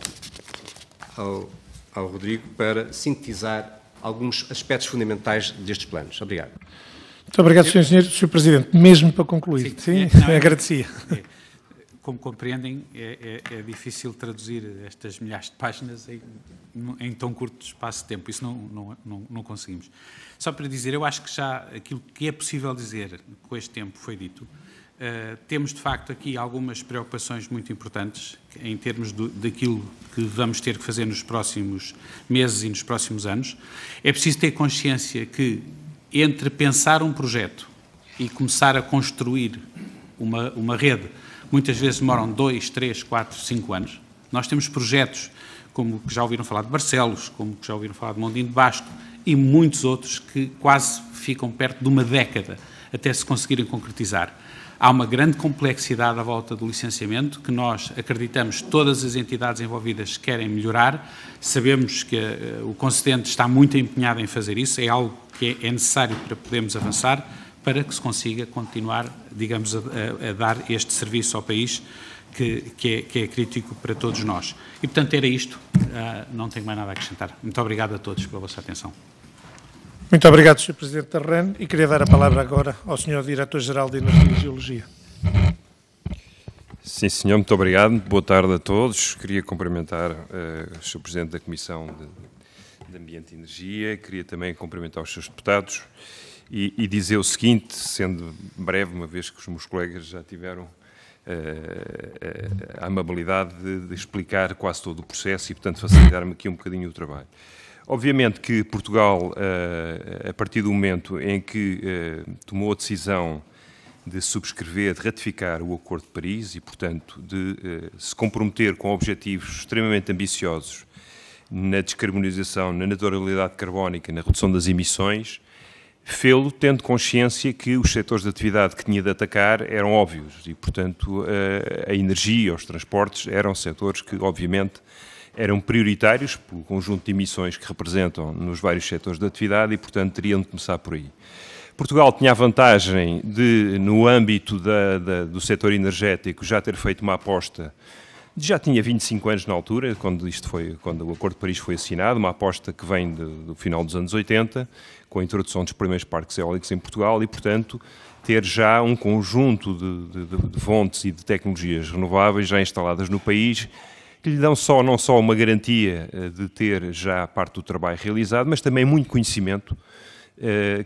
ao Rodrigo para sintetizar alguns aspectos fundamentais destes planos. Obrigado. Muito obrigado, Sr. Engenheiro. Sr. Presidente, mesmo para concluir. Sim, agradecia. Como compreendem, é difícil traduzir estas milhares de páginas em tão curto espaço de tempo. Isso não conseguimos. Só para dizer, eu acho que já aquilo que é possível dizer com este tempo foi dito. Temos, de facto, aqui algumas preocupações muito importantes em termos daquilo que vamos ter que fazer nos próximos meses e nos próximos anos. É preciso ter consciência que, entre pensar um projeto e começar a construir uma rede, muitas vezes demoram 2, 3, 4, 5 anos. Nós temos projetos, como que já ouviram falar de Barcelos, como que já ouviram falar de Mondinho de Basto, e muitos outros que quase ficam perto de uma década até se conseguirem concretizar. Há uma grande complexidade à volta do licenciamento, que nós acreditamos todas as entidades envolvidas querem melhorar. Sabemos que o concedente está muito empenhado em fazer isso, é algo que é necessário para podermos avançar, para que se consiga continuar, digamos, a dar este serviço ao país, que é crítico para todos nós. E, portanto, era isto. Não tenho mais nada a acrescentar. Muito obrigado a todos pela vossa atenção. Muito obrigado, Sr. Presidente da REN, e queria dar a palavra agora ao Sr. Diretor-Geral de Energia e Geologia. Sim, senhor, muito obrigado. Boa tarde a todos. Queria cumprimentar o Sr. Presidente da Comissão de Ambiente e Energia, queria também cumprimentar os seus deputados e dizer o seguinte, sendo breve, uma vez que os meus colegas já tiveram a amabilidade de explicar quase todo o processo e, portanto, facilitar-me aqui um bocadinho o trabalho. Obviamente que Portugal, a partir do momento em que tomou a decisão de subscrever, de ratificar o Acordo de Paris e, portanto, de se comprometer com objetivos extremamente ambiciosos na descarbonização, na neutralidade carbónica, na redução das emissões, fê-lo tendo consciência que os setores de atividade que tinha de atacar eram óbvios e, portanto, a energia, os transportes eram setores que, obviamente, eram prioritários pelo conjunto de emissões que representam nos vários setores de atividade e, portanto, teriam de começar por aí. Portugal tinha a vantagem de, no âmbito do setor energético, já ter feito uma aposta, já tinha 25 anos na altura, quando o Acordo de Paris foi assinado, uma aposta que vem do final dos anos 80, com a introdução dos primeiros parques eólicos em Portugal e, portanto, ter já um conjunto de fontes e de tecnologias renováveis já instaladas no país, que lhe dão não só uma garantia de ter já parte do trabalho realizado, mas também muito conhecimento,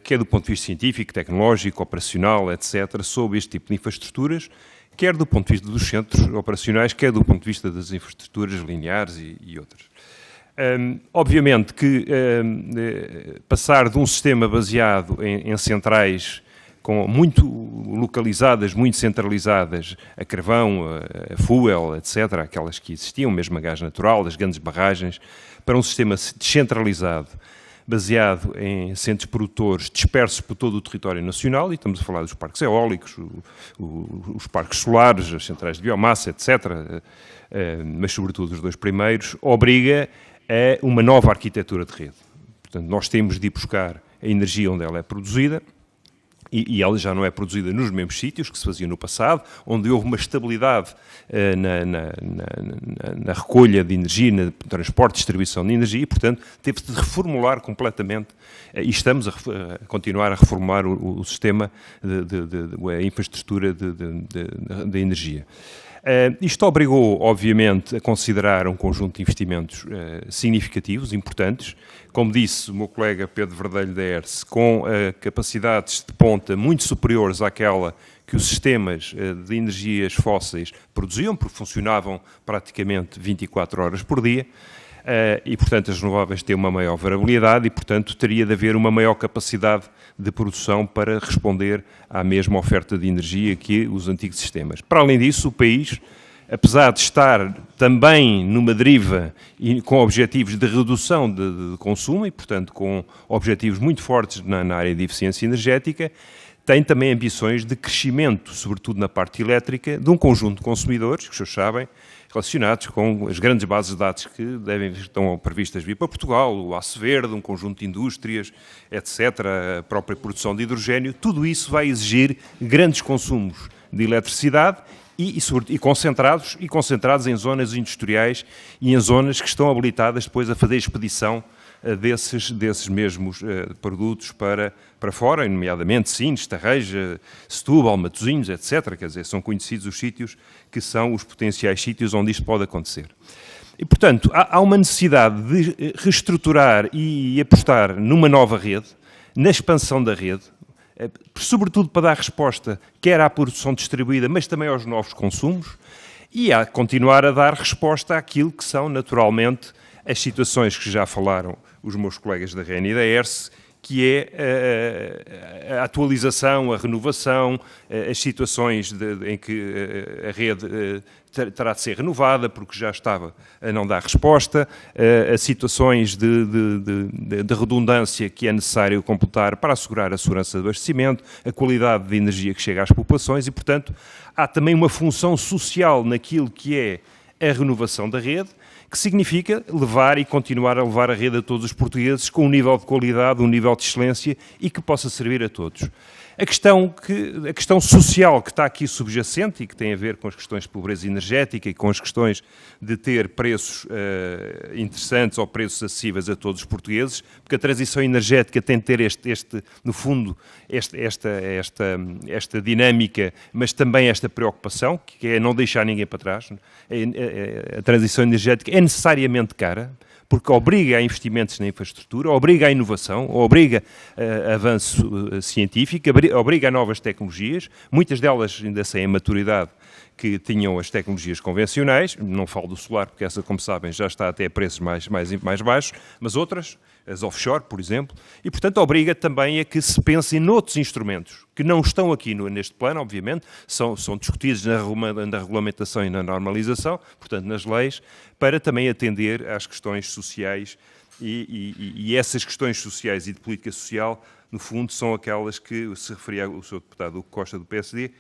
que é do ponto de vista científico, tecnológico, operacional, etc., sobre este tipo de infraestruturas, quer do ponto de vista dos centros operacionais, quer do ponto de vista das infraestruturas lineares e outras. Obviamente que passar de um sistema baseado em centrais muito localizadas, muito centralizadas, a carvão, a fuel, etc., aquelas que existiam, mesmo a gás natural, as grandes barragens, para um sistema descentralizado, baseado em centros produtores dispersos por todo o território nacional, e estamos a falar dos parques eólicos, os parques solares, as centrais de biomassa, etc., mas sobretudo os dois primeiros, obriga a uma nova arquitetura de rede. Portanto, nós temos de ir buscar a energia onde ela é produzida, e ela já não é produzida nos mesmos sítios que se fazia no passado, onde houve uma estabilidade na recolha de energia, no transporte e distribuição de energia, e, portanto, teve de reformular completamente, e estamos a continuar a reformular o sistema, a infraestrutura de energia. Isto obrigou, obviamente, a considerar um conjunto de investimentos significativos, importantes, como disse o meu colega Pedro Verdelho da ERSE, com capacidades de ponta muito superiores àquela que os sistemas de energias fósseis produziam, porque funcionavam praticamente 24 horas por dia, e, portanto, as renováveis têm uma maior variabilidade e, portanto, teria de haver uma maior capacidade de produção para responder à mesma oferta de energia que os antigos sistemas. Para além disso, o país, apesar de estar também numa deriva e com objetivos de redução de consumo e, portanto, com objetivos muito fortes na área de eficiência energética, tem também ambições de crescimento, sobretudo na parte elétrica, de um conjunto de consumidores, que os senhores sabem, relacionados com as grandes bases de dados que estão previstas vir para Portugal, o Aço Verde, um conjunto de indústrias, etc., a própria produção de hidrogénio. Tudo isso vai exigir grandes consumos de eletricidade e concentrados em zonas industriais e em zonas que estão habilitadas depois a fazer expedição desses mesmos produtos para fora, nomeadamente Sines, Tarreja, Setúbal, Matosinhos, etc. Quer dizer, são conhecidos os sítios que são os potenciais sítios onde isto pode acontecer. E, portanto, há uma necessidade de reestruturar e apostar numa nova rede, na expansão da rede, sobretudo para dar resposta quer à produção distribuída, mas também aos novos consumos, e a continuar a dar resposta àquilo que são, naturalmente, as situações que já falaram os meus colegas da REN e da ERSE, que é a atualização, a renovação, as situações em que a rede terá de ser renovada porque já estava a não dar resposta, as situações de redundância que é necessário completar para assegurar a segurança de abastecimento, a qualidade de energia que chega às populações e, portanto, há também uma função social naquilo que é a renovação da rede, que significa levar e continuar a levar a rede a todos os portugueses com um nível de qualidade, um nível de excelência e que possa servir a todos. A questão social que está aqui subjacente e que tem a ver com as questões de pobreza energética e com as questões de ter preços interessantes ou preços acessíveis a todos os portugueses, porque a transição energética tem de ter no fundo, esta dinâmica, mas também esta preocupação, que é não deixar ninguém para trás. A transição energética é necessariamente cara, porque obriga a investimentos na infraestrutura, obriga a inovação, obriga a avanço científico, obriga a novas tecnologias, muitas delas ainda sem a maturidade que tinham as tecnologias convencionais, não falo do solar, porque essa, como sabem, já está até a preços mais baixos, mas outras, as offshore, por exemplo, e, portanto, obriga também a que se pense noutros instrumentos, que não estão aqui neste plano, obviamente, são discutidos na regulamentação e na normalização, portanto, nas leis, para também atender às questões sociais e essas questões sociais e de política social, no fundo, são aquelas que se referia o Sr. Deputado Hugo Costa do PSD,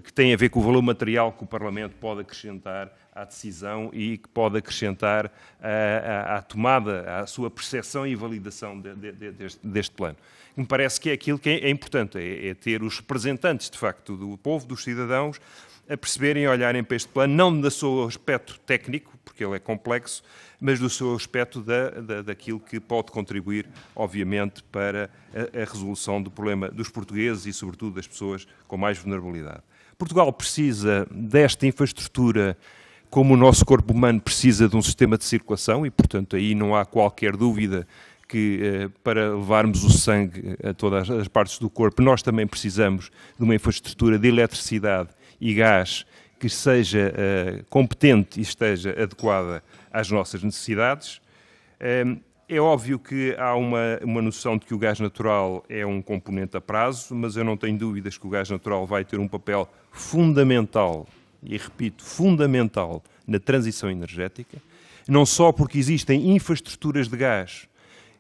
que têm a ver com o valor material que o Parlamento pode acrescentar à decisão e que pode acrescentar à tomada, à sua percepção e validação deste plano. Me parece que é aquilo que é importante, é ter os representantes, de facto, do povo, dos cidadãos, a perceberem e olharem para este plano, não do seu aspecto técnico, porque ele é complexo, mas do seu aspecto daquilo que pode contribuir, obviamente, para a resolução do problema dos portugueses e, sobretudo, das pessoas com mais vulnerabilidade. Portugal precisa desta infraestrutura como o nosso corpo humano precisa de um sistema de circulação e, portanto, aí não há qualquer dúvida que para levarmos o sangue a todas as partes do corpo, nós também precisamos de uma infraestrutura de eletricidade e gás que seja competente e esteja adequada às nossas necessidades. É óbvio que há uma noção de que o gás natural é um componente a prazo, mas eu não tenho dúvidas que o gás natural vai ter um papel fundamental, e repito, fundamental, na transição energética, não só porque existem infraestruturas de gás,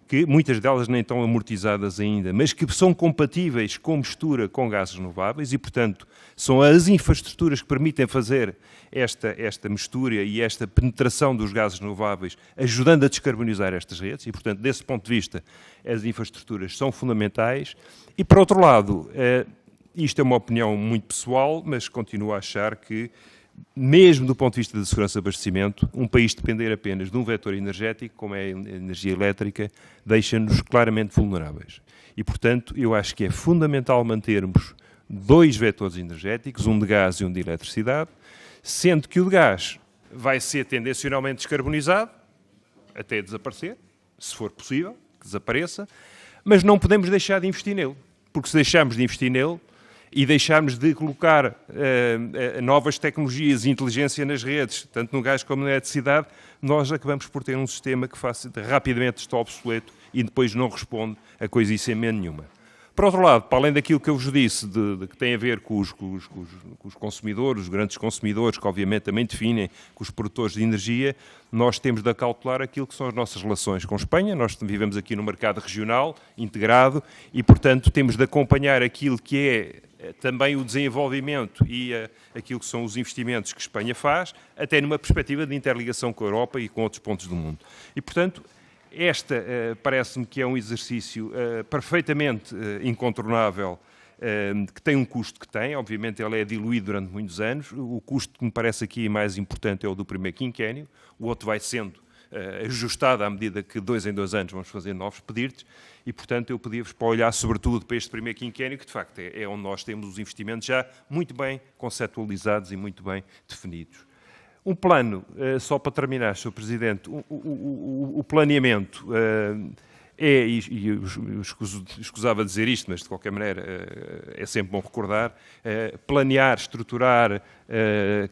que muitas delas nem estão amortizadas ainda, mas que são compatíveis com mistura com gases renováveis e, portanto, são as infraestruturas que permitem fazer esta mistura e esta penetração dos gases renováveis, ajudando a descarbonizar estas redes e, portanto, desse ponto de vista, as infraestruturas são fundamentais. E, por outro lado, isto é uma opinião muito pessoal, mas continuo a achar que, mesmo do ponto de vista da segurança de abastecimento, um país depender apenas de um vetor energético, como é a energia elétrica, deixa-nos claramente vulneráveis. E, portanto, eu acho que é fundamental mantermos 2 vetores energéticos, um de gás e um de eletricidade, sendo que o de gás vai ser tendencionalmente descarbonizado, até desaparecer, se for possível, que desapareça, mas não podemos deixar de investir nele, porque se deixarmos de investir nele, e deixarmos de colocar novas tecnologias e inteligência nas redes, tanto no gás como na eletricidade, nós acabamos por ter um sistema que rapidamente está obsoleto e depois não responde a coisíssima nenhuma. Por outro lado, para além daquilo que eu vos disse, que tem a ver com os consumidores, os grandes consumidores, que obviamente também definem com os produtores de energia, nós temos de acautelar aquilo que são as nossas relações com a Espanha. Nós vivemos aqui no mercado regional, integrado, e, portanto, temos de acompanhar aquilo que é também o desenvolvimento e aquilo que são os investimentos que a Espanha faz, até numa perspectiva de interligação com a Europa e com outros pontos do mundo. E, portanto, esta parece-me que é um exercício perfeitamente incontornável, que tem um custo que tem, obviamente ele é diluído durante muitos anos. O custo que me parece aqui mais importante é o do primeiro quinquénio, o outro vai sendo ajustado à medida que 2 em 2 anos vamos fazer novos pedidos e, portanto, eu pedia-vos para olhar sobretudo para este primeiro quinquénio, que de facto é onde nós temos os investimentos já muito bem conceptualizados e muito bem definidos. Um plano, só para terminar, Sr. Presidente, o planeamento e eu escusava dizer isto, mas de qualquer maneira é sempre bom recordar, planear, estruturar,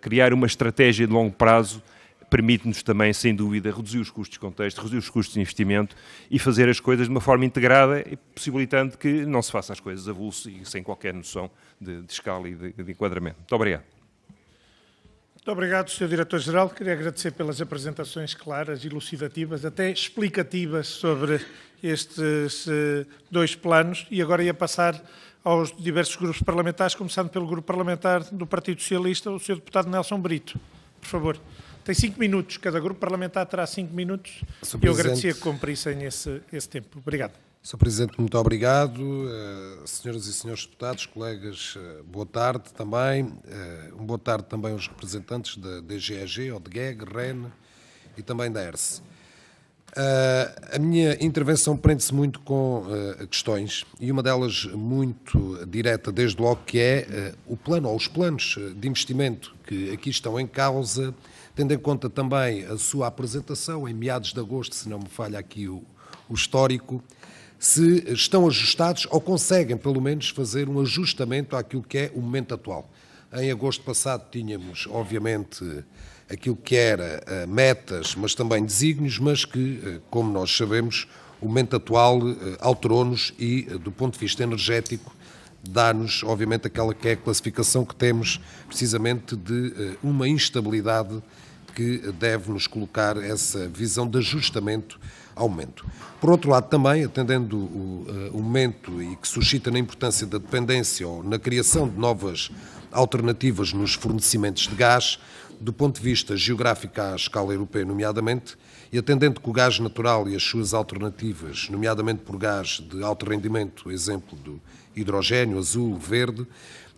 criar uma estratégia de longo prazo permite-nos também, sem dúvida, reduzir os custos de contexto, reduzir os custos de investimento e fazer as coisas de uma forma integrada, possibilitando que não se faça as coisas avulso e sem qualquer noção de escala e de enquadramento. Muito obrigado. Muito obrigado, Sr. Diretor-Geral. Queria agradecer pelas apresentações claras, elucidativas, até explicativas sobre estes 2 planos. E agora ia passar aos diversos grupos parlamentares, começando pelo grupo parlamentar do Partido Socialista, o Sr. Deputado Nelson Brito. Por favor. Tem 5 minutos. Cada grupo parlamentar terá 5 minutos. Eu agradecia que cumprissem esse tempo. Obrigado. Sr. Presidente, muito obrigado. Senhoras e senhores deputados, colegas, boa tarde também. Boa tarde também aos representantes da DGEG, ODGEG, REN e também da ERSE. A minha intervenção prende-se muito com questões, e uma delas muito direta, desde logo, que é o plano, ou os planos de investimento que aqui estão em causa, tendo em conta também a sua apresentação em meados de agosto, se não me falha aqui o histórico, se estão ajustados ou conseguem, pelo menos, fazer um ajustamento àquilo que é o momento atual. Em agosto passado tínhamos, obviamente, aquilo que era metas, mas também desígnios, mas que, como nós sabemos, o momento atual alterou-nos e, do ponto de vista energético, dá-nos, obviamente, aquela que é a classificação que temos, precisamente, de uma instabilidade que deve nos colocar essa visão de ajustamento ao momento. Por outro lado, também, atendendo o momento e que suscita na importância da dependência ou na criação de novas alternativas nos fornecimentos de gás, do ponto de vista geográfico à escala europeia, nomeadamente, e atendendo que o gás natural e as suas alternativas, nomeadamente por gás de alto rendimento, exemplo do hidrogénio, azul, verde,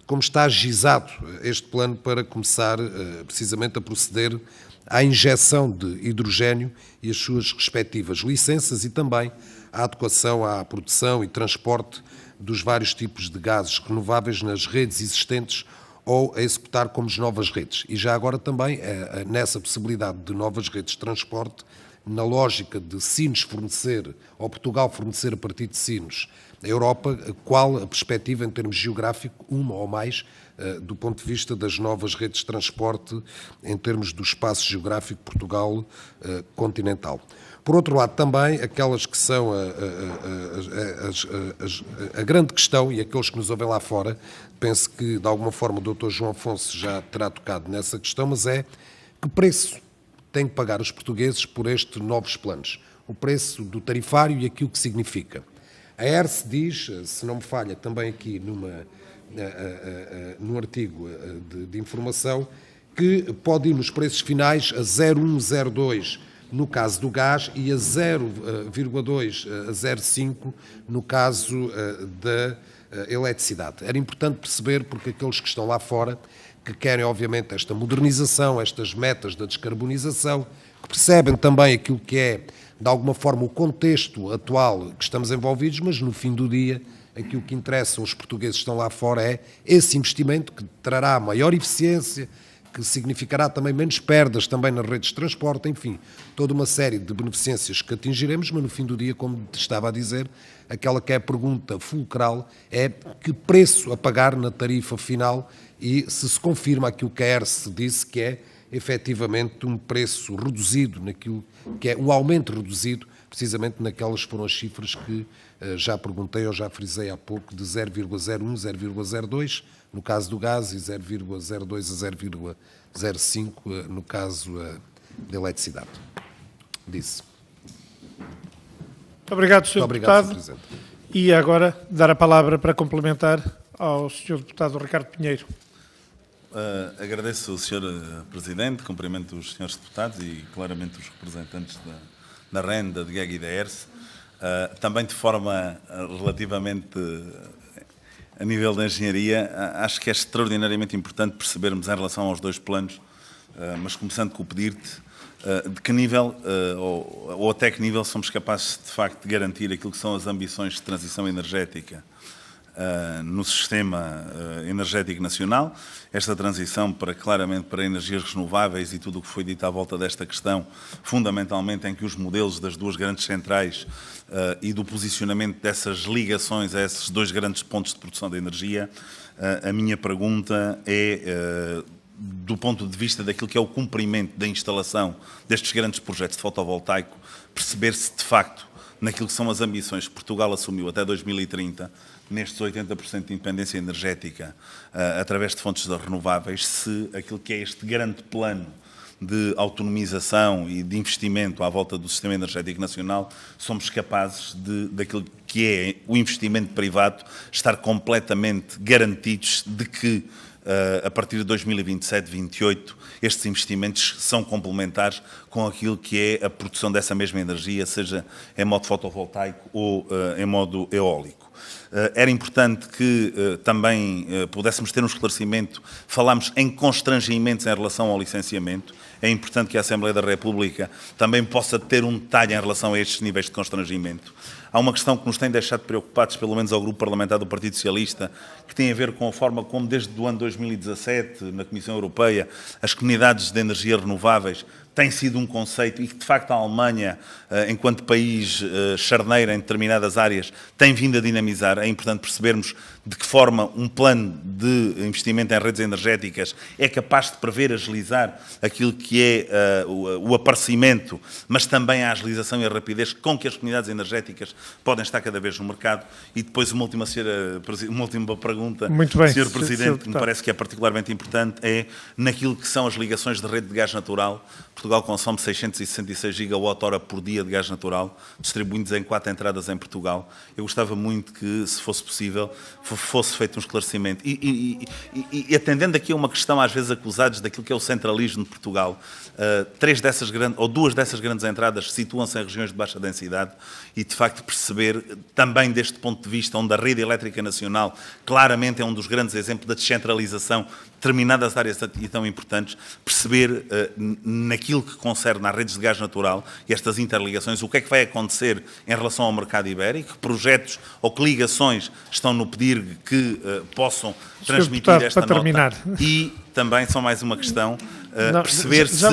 como está agizado este plano para começar precisamente a proceder à injeção de hidrogénio e as suas respectivas licenças e também à adequação à produção e transporte dos vários tipos de gases renováveis nas redes existentes ou a executar como novas redes. E já agora também nessa possibilidade de novas redes de transporte, na lógica de Sines fornecer, ou Portugal fornecer a partir de Sines, a Europa, qual a perspectiva em termos geográficos, uma ou mais, do ponto de vista das novas redes de transporte, em termos do espaço geográfico Portugal continental. Por outro lado, também, aquelas que são a grande questão, e aqueles que nos ouvem lá fora, penso que, de alguma forma, o Dr. João Afonso já terá tocado nessa questão, mas é que preço têm que pagar os portugueses por estes novos planos? O preço do tarifário e aquilo que significa. A ERSE diz, se não me falha, também aqui num artigo de informação, que pode ir nos preços finais a 0,1, 0,2 no caso do gás e a 0,2 a 0,5 no caso da eletricidade. Era importante perceber, porque aqueles que estão lá fora, que querem obviamente esta modernização, estas metas da descarbonização, que percebem também aquilo que é, de alguma forma, o contexto atual que estamos envolvidos, mas no fim do dia, aquilo que interessa os portugueses que estão lá fora é esse investimento que trará maior eficiência, que significará também menos perdas também nas redes de transporte, enfim, toda uma série de beneficências que atingiremos, mas no fim do dia, como te estava a dizer, aquela que é a pergunta fulcral é que preço a pagar na tarifa final e se confirma aquilo que a ERSE disse, que é efetivamente um preço reduzido, naquilo que é um aumento reduzido, precisamente naquelas foram as cifras que já perguntei ou já frisei há pouco, de 0,01, 0,02 no caso do gás e 0,02 a 0,05 no caso da eletricidade. Disse. Muito obrigado, Sr. Deputado. Sr. Presidente. E agora dar a palavra para complementar ao Sr. Deputado Ricardo Pinheiro. Agradeço ao Sr. Presidente, cumprimento os Srs. Deputados e claramente os representantes da REN, da DGEG e da ERSE. Também de forma relativamente a nível da engenharia, acho que é extraordinariamente importante percebermos em relação aos dois planos, mas começando com o pedir-te, de que nível ou até que nível somos capazes de facto de garantir aquilo que são as ambições de transição energética no sistema energético nacional, esta transição claramente para energias renováveis e tudo o que foi dito à volta desta questão, fundamentalmente em que os modelos das duas grandes centrais e do posicionamento dessas ligações a esses dois grandes pontos de produção de energia, a minha pergunta é, do ponto de vista daquilo que é o cumprimento da instalação destes grandes projetos de fotovoltaico, perceber se de facto, naquilo que são as ambições que Portugal assumiu até 2030, nestes 80% de independência energética através de fontes renováveis, se aquilo que é este grande plano de autonomização e de investimento à volta do sistema energético nacional, somos capazes daquilo que é o investimento privado, estar completamente garantidos de que a partir de 2027-28, estes investimentos são complementares com aquilo que é a produção dessa mesma energia, seja em modo fotovoltaico ou em modo eólico. Era importante que também pudéssemos ter um esclarecimento, falámos em constrangimentos em relação ao licenciamento, é importante que a Assembleia da República também possa ter um detalhe em relação a estes níveis de constrangimento. Há uma questão que nos tem deixado preocupados, pelo menos ao Grupo Parlamentar do Partido Socialista, que tem a ver com a forma como, desde o ano 2017, na Comissão Europeia, as comunidades de energias renováveis tem sido um conceito e que, de facto, a Alemanha, enquanto país charneiro em determinadas áreas, tem vindo a dinamizar. É importante percebermos de que forma um plano de investimento em redes energéticas é capaz de prever, agilizar aquilo que é o aparecimento, mas também a agilização e a rapidez com que as comunidades energéticas podem estar cada vez no mercado. E depois uma última pergunta, Sr. Presidente, que me parece que é particularmente importante, é naquilo que são as ligações de rede de gás natural. Portugal consome 666 gigawatt-hora por dia de gás natural, distribuídos em 4 entradas em Portugal. Eu gostava muito que, se fosse possível, fosse feito um esclarecimento. E atendendo aqui a uma questão, às vezes acusados daquilo que é o centralismo de Portugal, duas dessas grandes entradas situam-se em regiões de baixa densidade e, de facto, perceber também deste ponto de vista, onde a rede elétrica nacional claramente é um dos grandes exemplos da descentralização de determinadas áreas e tão importantes, perceber naquilo que concerne às redes de gás natural e estas interligações, o que é que vai acontecer em relação ao mercado ibérico, que projetos ou que ligações estão no pedir que possam transmitir esta nota. E também, só mais uma questão, perceber se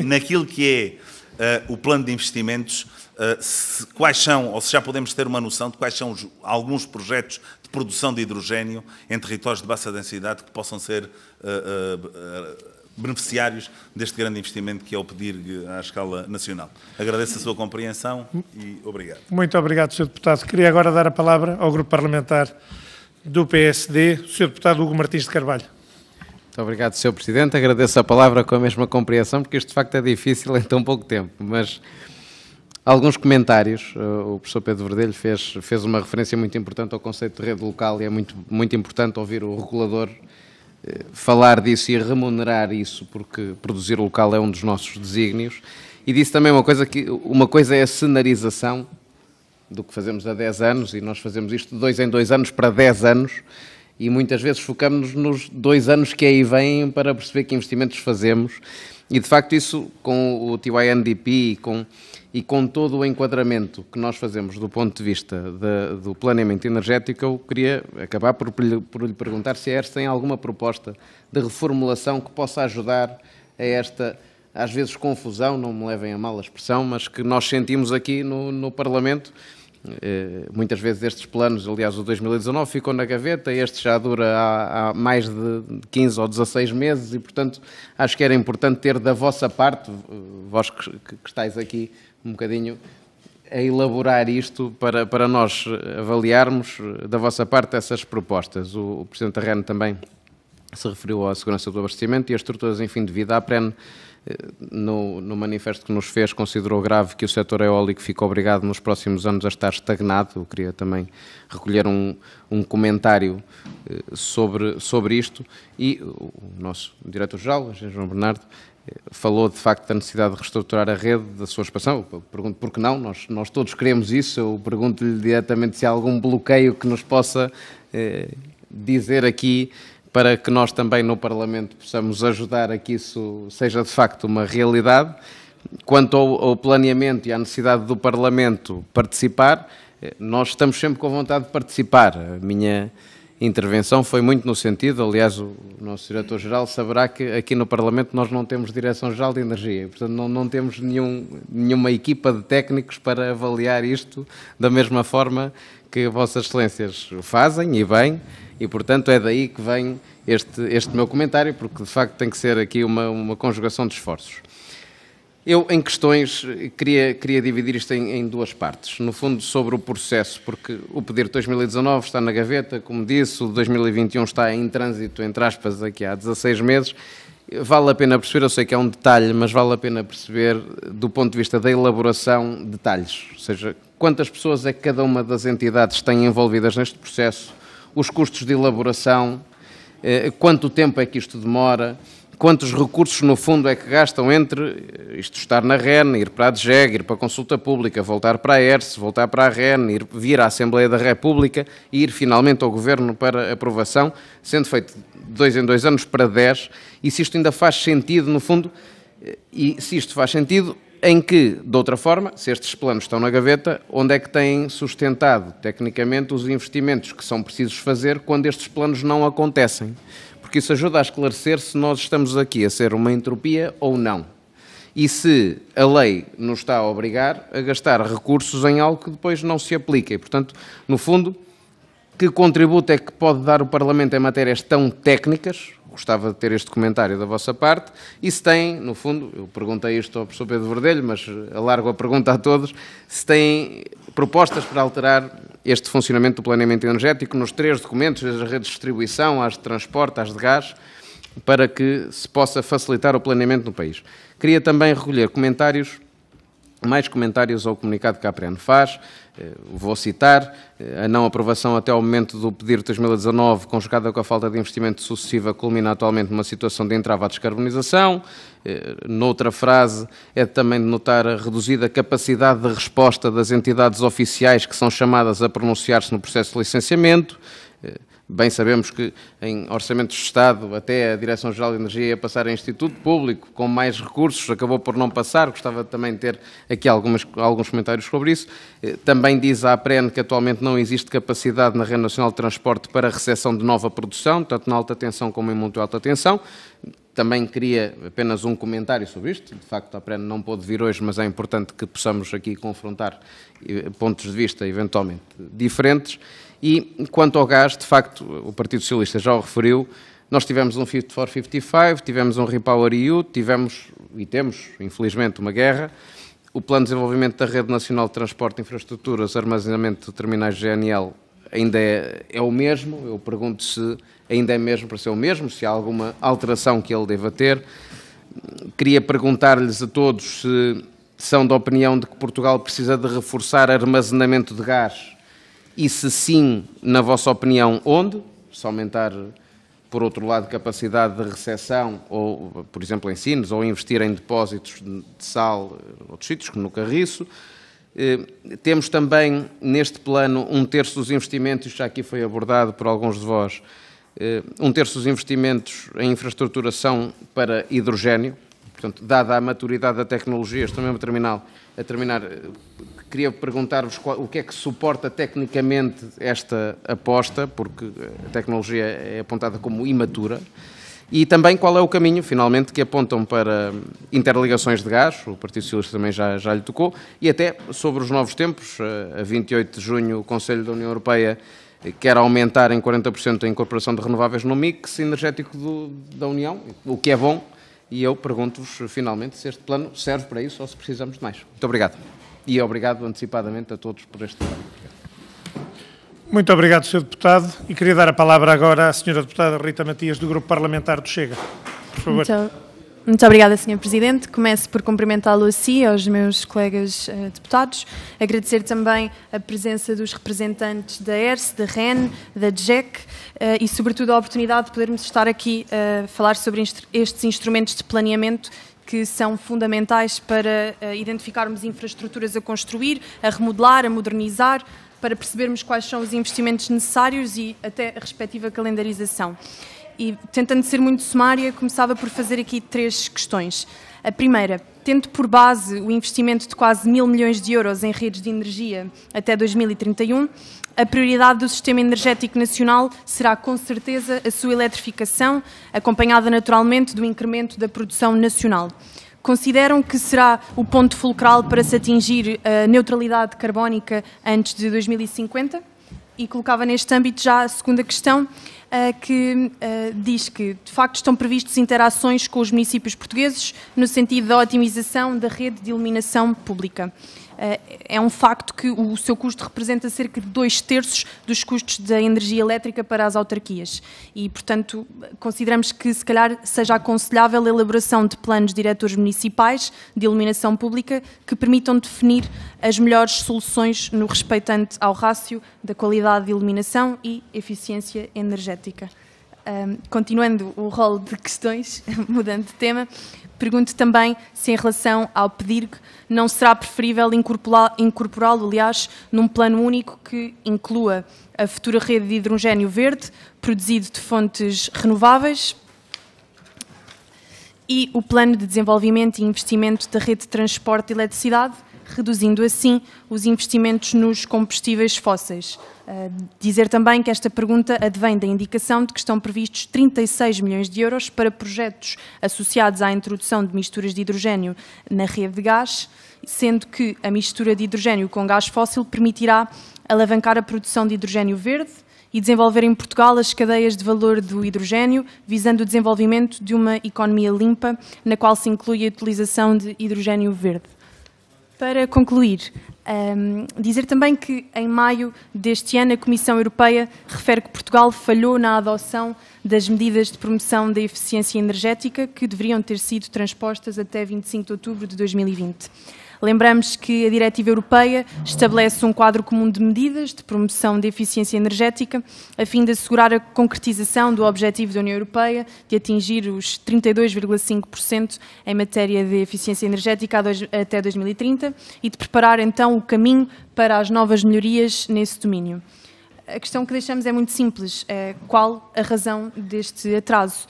naquilo que é o plano de investimentos, quais são, ou se já podemos ter uma noção de quais são alguns projetos de produção de hidrogénio em territórios de baixa densidade que possam ser beneficiários deste grande investimento que é o pedir à escala nacional. Agradeço a sua compreensão e obrigado. Muito obrigado, Sr. Deputado. Queria agora dar a palavra ao Grupo Parlamentar do PSD, o Sr. Deputado Hugo Martins de Carvalho. Muito obrigado, Sr. Presidente. Agradeço a palavra com a mesma compreensão, porque isto de facto é difícil em tão pouco tempo, mas alguns comentários. O professor Pedro Verdelho fez uma referência muito importante ao conceito de rede local e é muito importante ouvir o regulador falar disso e remunerar isso, porque produzir local é um dos nossos desígnios. E disse também uma coisa é a cenarização do que fazemos há 10 anos, e nós fazemos isto de 2 em 2 anos para 10 anos, e muitas vezes focamos-nos nos 2 anos que aí vêm para perceber que investimentos fazemos. E, de facto, isso com o TYNDP e com todo o enquadramento que nós fazemos do ponto de vista do planeamento energético, eu queria acabar por lhe perguntar se a ERSE tem alguma proposta de reformulação que possa ajudar a esta, às vezes, confusão, não me levem a mal a expressão, mas que nós sentimos aqui no Parlamento. Muitas vezes estes planos, aliás o 2019 ficou na gaveta, este já dura há mais de 15 ou 16 meses e, portanto, acho que era importante ter da vossa parte, vós que estáis aqui um bocadinho a elaborar isto para nós avaliarmos da vossa parte essas propostas. O Presidente da REN também se referiu à segurança do abastecimento e as estruturas em fim de vida. A APREN, no manifesto que nos fez, considerou grave que o setor eólico fique obrigado nos próximos anos a estar estagnado. Eu queria também recolher um comentário sobre isto. E o nosso Diretor-Geral, João Bernardo, falou de facto da necessidade de reestruturar a rede, da sua expansão. Eu pergunto por que não, nós todos queremos isso. Eu pergunto-lhe diretamente se há algum bloqueio que nos possa dizer aqui, para que nós também no Parlamento possamos ajudar a que isso seja de facto uma realidade. Quanto ao planeamento e à necessidade do Parlamento participar, nós estamos sempre com vontade de participar. A minha intervenção foi muito no sentido, aliás, o nosso Diretor-Geral saberá que aqui no Parlamento nós não temos Direção-Geral de Energia, e, portanto não temos nenhuma equipa de técnicos para avaliar isto da mesma forma que Vossas Excelências fazem, e bem, e portanto é daí que vem este meu comentário, porque de facto tem que ser aqui uma conjugação de esforços. Eu, em questões, queria dividir isto em duas partes. No fundo, sobre o processo, porque o pedir de 2019 está na gaveta, como disse, o de 2021 está em trânsito, entre aspas, aqui há 16 meses. Vale a pena perceber, eu sei que é um detalhe, mas vale a pena perceber, do ponto de vista da elaboração, detalhes. Ou seja, quantas pessoas é que cada uma das entidades tem envolvidas neste processo, os custos de elaboração, quanto tempo é que isto demora, quantos recursos, no fundo, é que gastam entre isto estar na REN, ir para a DGEG, ir para a consulta pública, voltar para a ERSE, voltar para a REN, vir à Assembleia da República e ir finalmente ao Governo para aprovação, sendo feito de 2 em 2 anos para 10, e se isto ainda faz sentido, no fundo, e se isto faz sentido, em que, de outra forma, se estes planos estão na gaveta, onde é que têm sustentado, tecnicamente, os investimentos que são precisos fazer quando estes planos não acontecem? Porque isso ajuda a esclarecer se nós estamos aqui a ser uma entropia ou não. E se a lei nos está a obrigar a gastar recursos em algo que depois não se aplica. E, portanto, no fundo, que contributo é que pode dar o Parlamento em matérias tão técnicas? Gostava de ter este comentário da vossa parte. E se têm, no fundo, eu perguntei isto ao professor Pedro Verdelho, mas alargo a pergunta a todos, se têm propostas para alterar este funcionamento do planeamento energético nos 3 documentos, desde as redes de distribuição, às de transporte, às de gás, para que se possa facilitar o planeamento no país. Queria também recolher mais comentários ao comunicado que a APREN faz. Vou citar: a não aprovação até ao momento do pedir de 2019, conjugada com a falta de investimento sucessiva, culmina atualmente numa situação de entrave à descarbonização. Noutra frase, é também de notar a reduzida capacidade de resposta das entidades oficiais que são chamadas a pronunciar-se no processo de licenciamento. Bem sabemos que em orçamentos de Estado até a Direção-Geral de Energia ia passar a Instituto Público com mais recursos, acabou por não passar, gostava também de ter aqui alguns comentários sobre isso. Também diz a APREN que atualmente não existe capacidade na Rede Nacional de Transporte para a recepção de nova produção, tanto na alta tensão como em muito alta tensão. Também queria apenas um comentário sobre isto. De facto, a APREN não pôde vir hoje, mas é importante que possamos aqui confrontar pontos de vista eventualmente diferentes. E quanto ao gás, de facto, o Partido Socialista já o referiu, nós tivemos um 54-55, tivemos um REPowerEU, tivemos e temos, infelizmente, uma guerra. O Plano de Desenvolvimento da Rede Nacional de Transporte, Infraestruturas, Armazenamento de Terminais GNL ainda é o mesmo. Eu pergunto se ainda é mesmo para ser o mesmo, se há alguma alteração que ele deva ter. Queria perguntar-lhes a todos se são da opinião de que Portugal precisa de reforçar armazenamento de gás e, se sim, na vossa opinião, onde? Se aumentar, por outro lado, capacidade de recepção, ou, por exemplo, em Sines, ou investir em depósitos de sal, outros sítios, como no Carriço. Temos também, neste plano, 1/3 dos investimentos, já aqui foi abordado por alguns de vós, 1/3 dos investimentos em infraestrutura são para hidrogénio. Portanto, dada a maturidade da tecnologia, estou mesmo a terminar, queria perguntar-vos o que é que suporta tecnicamente esta aposta, porque a tecnologia é apontada como imatura, e também qual é o caminho, finalmente, que apontam para interligações de gás, o Partido Socialista também já lhe tocou, e até sobre os novos tempos. A 28 de junho o Conselho da União Europeia quer aumentar em 40% a incorporação de renováveis no mix energético da União, o que é bom, e eu pergunto-vos, finalmente, se este plano serve para isso ou se precisamos de mais. Muito obrigado. E obrigado antecipadamente a todos por este trabalho. Muito obrigado, Sr. Deputado. E queria dar a palavra agora à Sra. Deputada Rita Matias, do Grupo Parlamentar do Chega. Por favor. Muito obrigada, Sr. Presidente. Começo por cumprimentá-lo a si e aos meus colegas deputados. Agradecer também a presença dos representantes da ERSE, da REN, da DGEC e, sobretudo, a oportunidade de podermos estar aqui a falar sobre estes instrumentos de planeamento que são fundamentais para identificarmos infraestruturas a construir, a remodelar, a modernizar, para percebermos quais são os investimentos necessários e até a respectiva calendarização. E, tentando ser muito sumária, começava por fazer aqui 3 questões. A primeira, tendo por base o investimento de quase 1.000 milhões de euros em redes de energia até 2031, a prioridade do sistema energético nacional será, com certeza, a sua eletrificação, acompanhada naturalmente do incremento da produção nacional. Consideram que será o ponto fulcral para se atingir a neutralidade carbónica antes de 2050? E colocava neste âmbito já a segunda questão, que diz que, de facto, estão previstas interações com os municípios portugueses no sentido da otimização da rede de iluminação pública. É um facto que o seu custo representa cerca de 2/3 dos custos da energia elétrica para as autarquias e, portanto, consideramos que, se calhar, seja aconselhável a elaboração de planos diretores municipais de iluminação pública que permitam definir as melhores soluções no respeitante ao rácio da qualidade de iluminação e eficiência energética. Continuando o rol de questões, mudando de tema, pergunto também se, em relação ao PDIRG, não será preferível incorporá-lo, aliás, num plano único que inclua a futura rede de hidrogénio verde, produzido de fontes renováveis, e o plano de desenvolvimento e investimento da rede de transporte de eletricidade, reduzindo assim os investimentos nos combustíveis fósseis. Dizer também que esta pergunta advém da indicação de que estão previstos 36 milhões de euros para projetos associados à introdução de misturas de hidrogénio na rede de gás, sendo que a mistura de hidrogénio com gás fóssil permitirá alavancar a produção de hidrogénio verde e desenvolver em Portugal as cadeias de valor do hidrogénio, visando o desenvolvimento de uma economia limpa, na qual se inclui a utilização de hidrogénio verde. Para concluir, dizer também que, em maio deste ano, a Comissão Europeia refere que Portugal falhou na adoção das medidas de promoção da eficiência energética que deveriam ter sido transpostas até 25 de outubro de 2020. Lembramos que a Diretiva Europeia estabelece um quadro comum de medidas de promoção da eficiência energética a fim de assegurar a concretização do objetivo da União Europeia de atingir os 32,5% em matéria de eficiência energética até 2030 e de preparar então o caminho para as novas melhorias nesse domínio. a questão que deixamos é muito simples. Qual a razão deste atraso?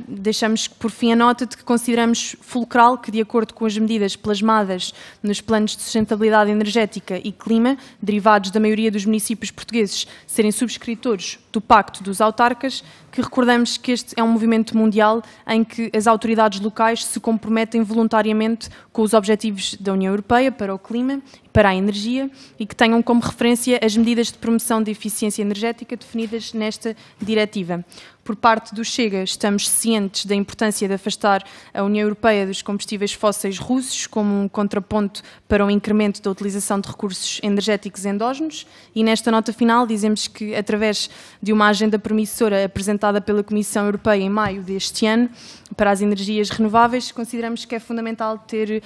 Deixamos, por fim, a nota de que consideramos fulcral que, de acordo com as medidas plasmadas nos planos de sustentabilidade energética e clima, derivados da maioria dos municípios portugueses serem subscritores do Pacto dos Autarcas, que recordamos que este é um movimento mundial em que as autoridades locais se comprometem voluntariamente com os objetivos da União Europeia para o clima e para a energia e que tenham como referência as medidas de promoção de eficiência energética definidas nesta diretiva. Por parte do Chega, estamos cientes da importância de afastar a União Europeia dos combustíveis fósseis russos como um contraponto para o incremento da utilização de recursos energéticos endógenos e nesta nota final dizemos que, através de uma agenda promissora apresentada pela Comissão Europeia em maio deste ano para as energias renováveis, consideramos que é fundamental ter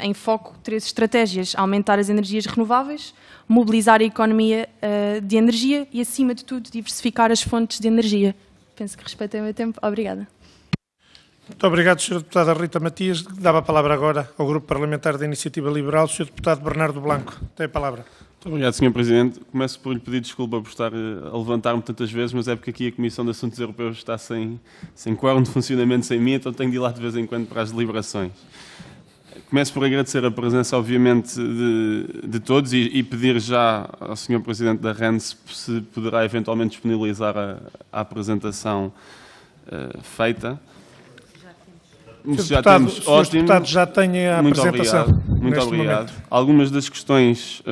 em foco 3 estratégias: aumentar as energias renováveis, mobilizar a economia de energia e, acima de tudo, diversificar as fontes de energia. Penso que respeitei o meu tempo. Obrigada. Muito obrigado, Sra. Deputada Rita Matias. Dava a palavra agora ao Grupo Parlamentar da Iniciativa Liberal, Sr. Deputado Bernardo Blanco. Tem a palavra. Muito obrigado, Sr. Presidente. Começo por lhe pedir desculpa por estar a levantar-me tantas vezes, mas é porque aqui a Comissão de Assuntos Europeus está sem quórum de funcionamento sem mim, então tenho de ir lá de vez em quando para as deliberações. Começo por agradecer a presença, obviamente, de todos e pedir já ao Sr. Presidente da REN se poderá eventualmente disponibilizar a apresentação feita. Já temos. Ótimo. Deputado, já tem a apresentação. Muito obrigado. Algumas das questões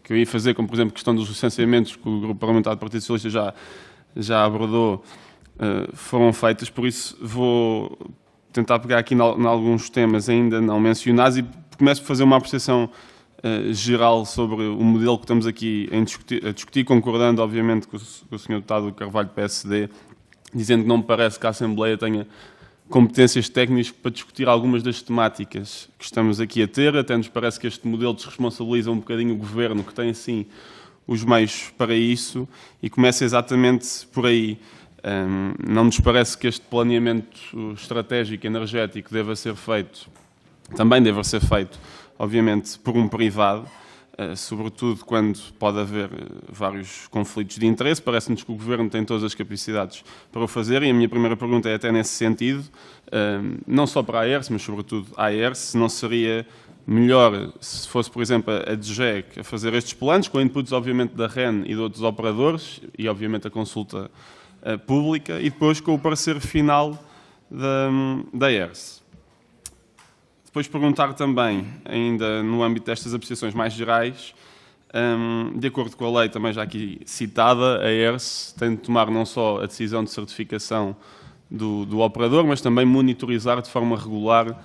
que eu ia fazer, como por exemplo a questão dos licenciamentos, que o Grupo Parlamentar do Partido Socialista já abordou, foram feitas, por isso vou tentar pegar aqui em alguns temas ainda não mencionados e começo por fazer uma apreciação geral sobre o modelo que estamos aqui a discutir, concordando obviamente com o Sr. Deputado Carvalho, PSD, dizendo que não me parece que a Assembleia tenha competências técnicas para discutir algumas das temáticas que estamos aqui a ter. Até nos parece que este modelo desresponsabiliza um bocadinho o Governo, que tem, sim, os meios para isso, e começa exatamente por aí. Não nos parece que este planeamento estratégico energético também deva ser feito, obviamente, por um privado, sobretudo quando pode haver vários conflitos de interesse. Parece-nos que o Governo tem todas as capacidades para o fazer e a minha primeira pergunta é até nesse sentido, não só para a AERS, mas sobretudo a AERS, se não seria melhor se fosse, por exemplo, a DGEC a fazer estes planos, com inputs, obviamente, da REN e de outros operadores e, obviamente, a consulta pública e depois com o parecer final da AERS. Depois perguntar também, ainda no âmbito destas apreciações mais gerais, de acordo com a lei também já aqui citada, a AERS tem de tomar não só a decisão de certificação do operador, mas também monitorizar de forma regular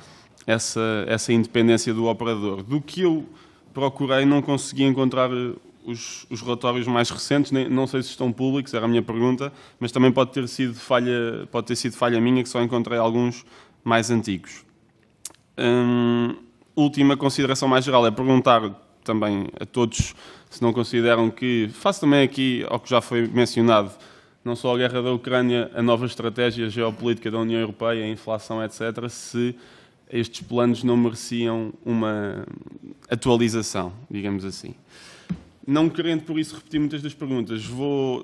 essa independência do operador. Do que eu procurei, não consegui encontrar os relatórios mais recentes, não sei se estão públicos, era a minha pergunta, mas também pode ter sido falha minha, que só encontrei alguns mais antigos. Última consideração mais geral é perguntar também a todos se não consideram que, faço também aqui ao que já foi mencionado, não só a guerra da Ucrânia, a nova estratégia geopolítica da União Europeia, a inflação, etc., se estes planos não mereciam uma atualização, digamos assim. Não querendo, por isso, repetir muitas das perguntas,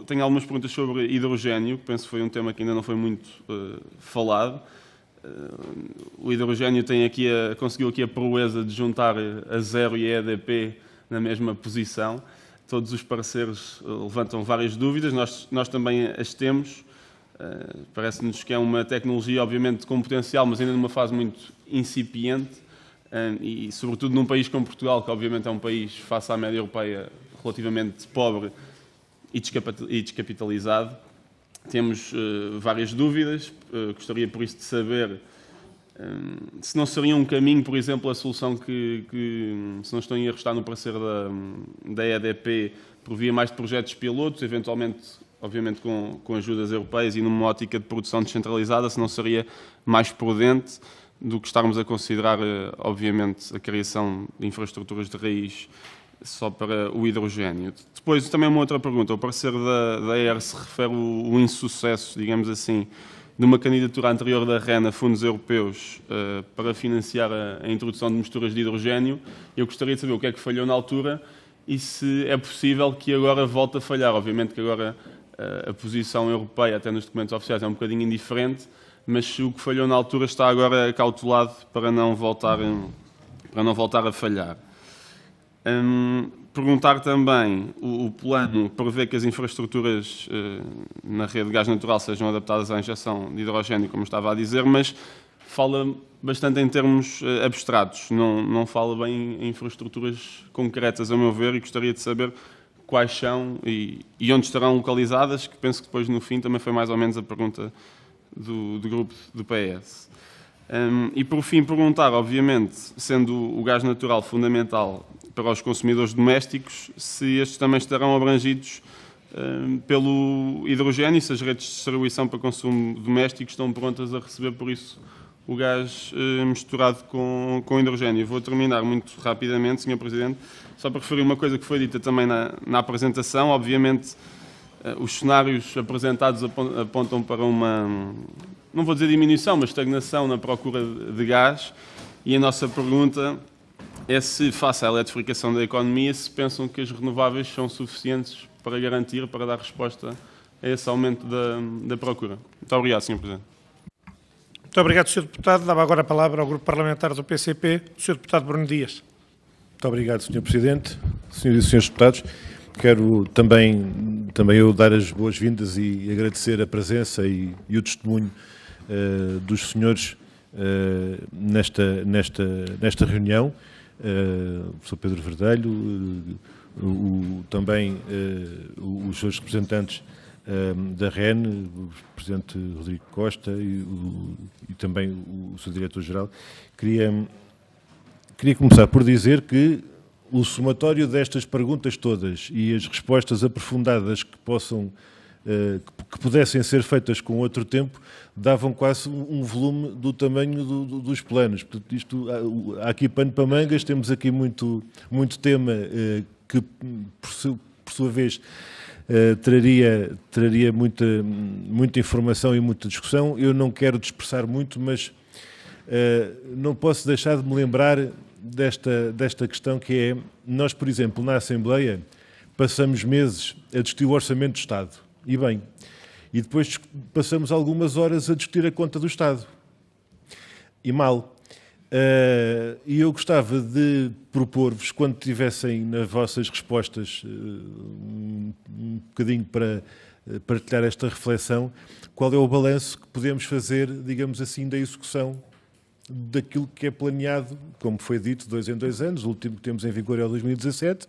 tenho algumas perguntas sobre hidrogénio, que penso que foi um tema que ainda não foi muito falado. O hidrogénio conseguiu aqui a proeza de juntar a Zero e a EDP na mesma posição. Todos os parceiros levantam várias dúvidas, nós também as temos. Parece-nos que é uma tecnologia, obviamente, com potencial, mas ainda numa fase muito incipiente e, sobretudo, num país como Portugal, que obviamente é um país, face à média europeia, relativamente pobre e descapitalizado. Temos várias dúvidas, gostaria por isso de saber se não seria um caminho, por exemplo, a solução que se não estou em erro, está no parecer da EDP, por via mais de projetos pilotos, eventualmente, obviamente, com ajudas europeias e numa ótica de produção descentralizada, se não seria mais prudente do que estarmos a considerar, obviamente, a criação de infraestruturas de raiz só para o hidrogénio. Depois, também uma outra pergunta. O parecer da AERS refere o insucesso, digamos assim, de uma candidatura anterior da REN a fundos europeus para financiar a introdução de misturas de hidrogénio. Eu gostaria de saber o que é que falhou na altura e se é possível que agora volte a falhar. Obviamente que agora a posição europeia, até nos documentos oficiais, é um bocadinho indiferente, mas se o que falhou na altura está agora cautelado para não voltar a falhar. Perguntar também, o plano prevê que as infraestruturas na rede de gás natural sejam adaptadas à injeção de hidrogênio, como estava a dizer, mas fala bastante em termos abstratos, não fala bem em infraestruturas concretas, a meu ver, e gostaria de saber quais são e onde estarão localizadas, que penso que depois, no fim, também foi mais ou menos a pergunta do grupo do PS. E, por fim, perguntar, obviamente, sendo o gás natural fundamental para os consumidores domésticos, se estes também estarão abrangidos pelo hidrogênio, se as redes de distribuição para consumo doméstico estão prontas a receber, por isso, o gás misturado com hidrogênio. Vou terminar muito rapidamente, Sr. Presidente, só para referir uma coisa que foi dita também na apresentação. Obviamente, os cenários apresentados apontam para uma, não vou dizer diminuição, mas estagnação na procura de gás, e a nossa pergunta é se, face à eletrificação da economia, se pensam que as renováveis são suficientes para garantir, para dar resposta a esse aumento da procura. Muito obrigado, Sr. Presidente. Muito obrigado, Sr. Deputado. Dava agora a palavra ao Grupo Parlamentar do PCP, o Sr. Deputado Bruno Dias. Muito obrigado, Sr. Presidente. Senhoras e Srs. Deputados, quero também eu dar as boas-vindas e agradecer a presença e o testemunho dos senhores nesta reunião. O Sr. Pedro Verdelho, também os seus representantes da REN, o Presidente Rodrigo Costa e também o Sr. Diretor-Geral. Queria começar por dizer que o somatório destas perguntas todas e as respostas aprofundadas que pudessem ser feitas com outro tempo davam quase um volume do tamanho dos planos. Portanto, há aqui pano para mangas, temos aqui muito tema que, por sua vez, traria muita informação e muita discussão. Eu não quero dispersar muito, mas não posso deixar de me lembrar desta questão que é, nós, por exemplo, na Assembleia, passamos meses a discutir o Orçamento do Estado, e bem, e depois passamos algumas horas a discutir a conta do Estado, e mal. E eu gostava de propor-vos, quando tivessem nas vossas respostas um bocadinho para partilhar esta reflexão, qual é o balanço que podemos fazer, digamos assim, da execução daquilo que é planeado, como foi dito, 2 em 2 anos, o último que temos em vigor é o 2017,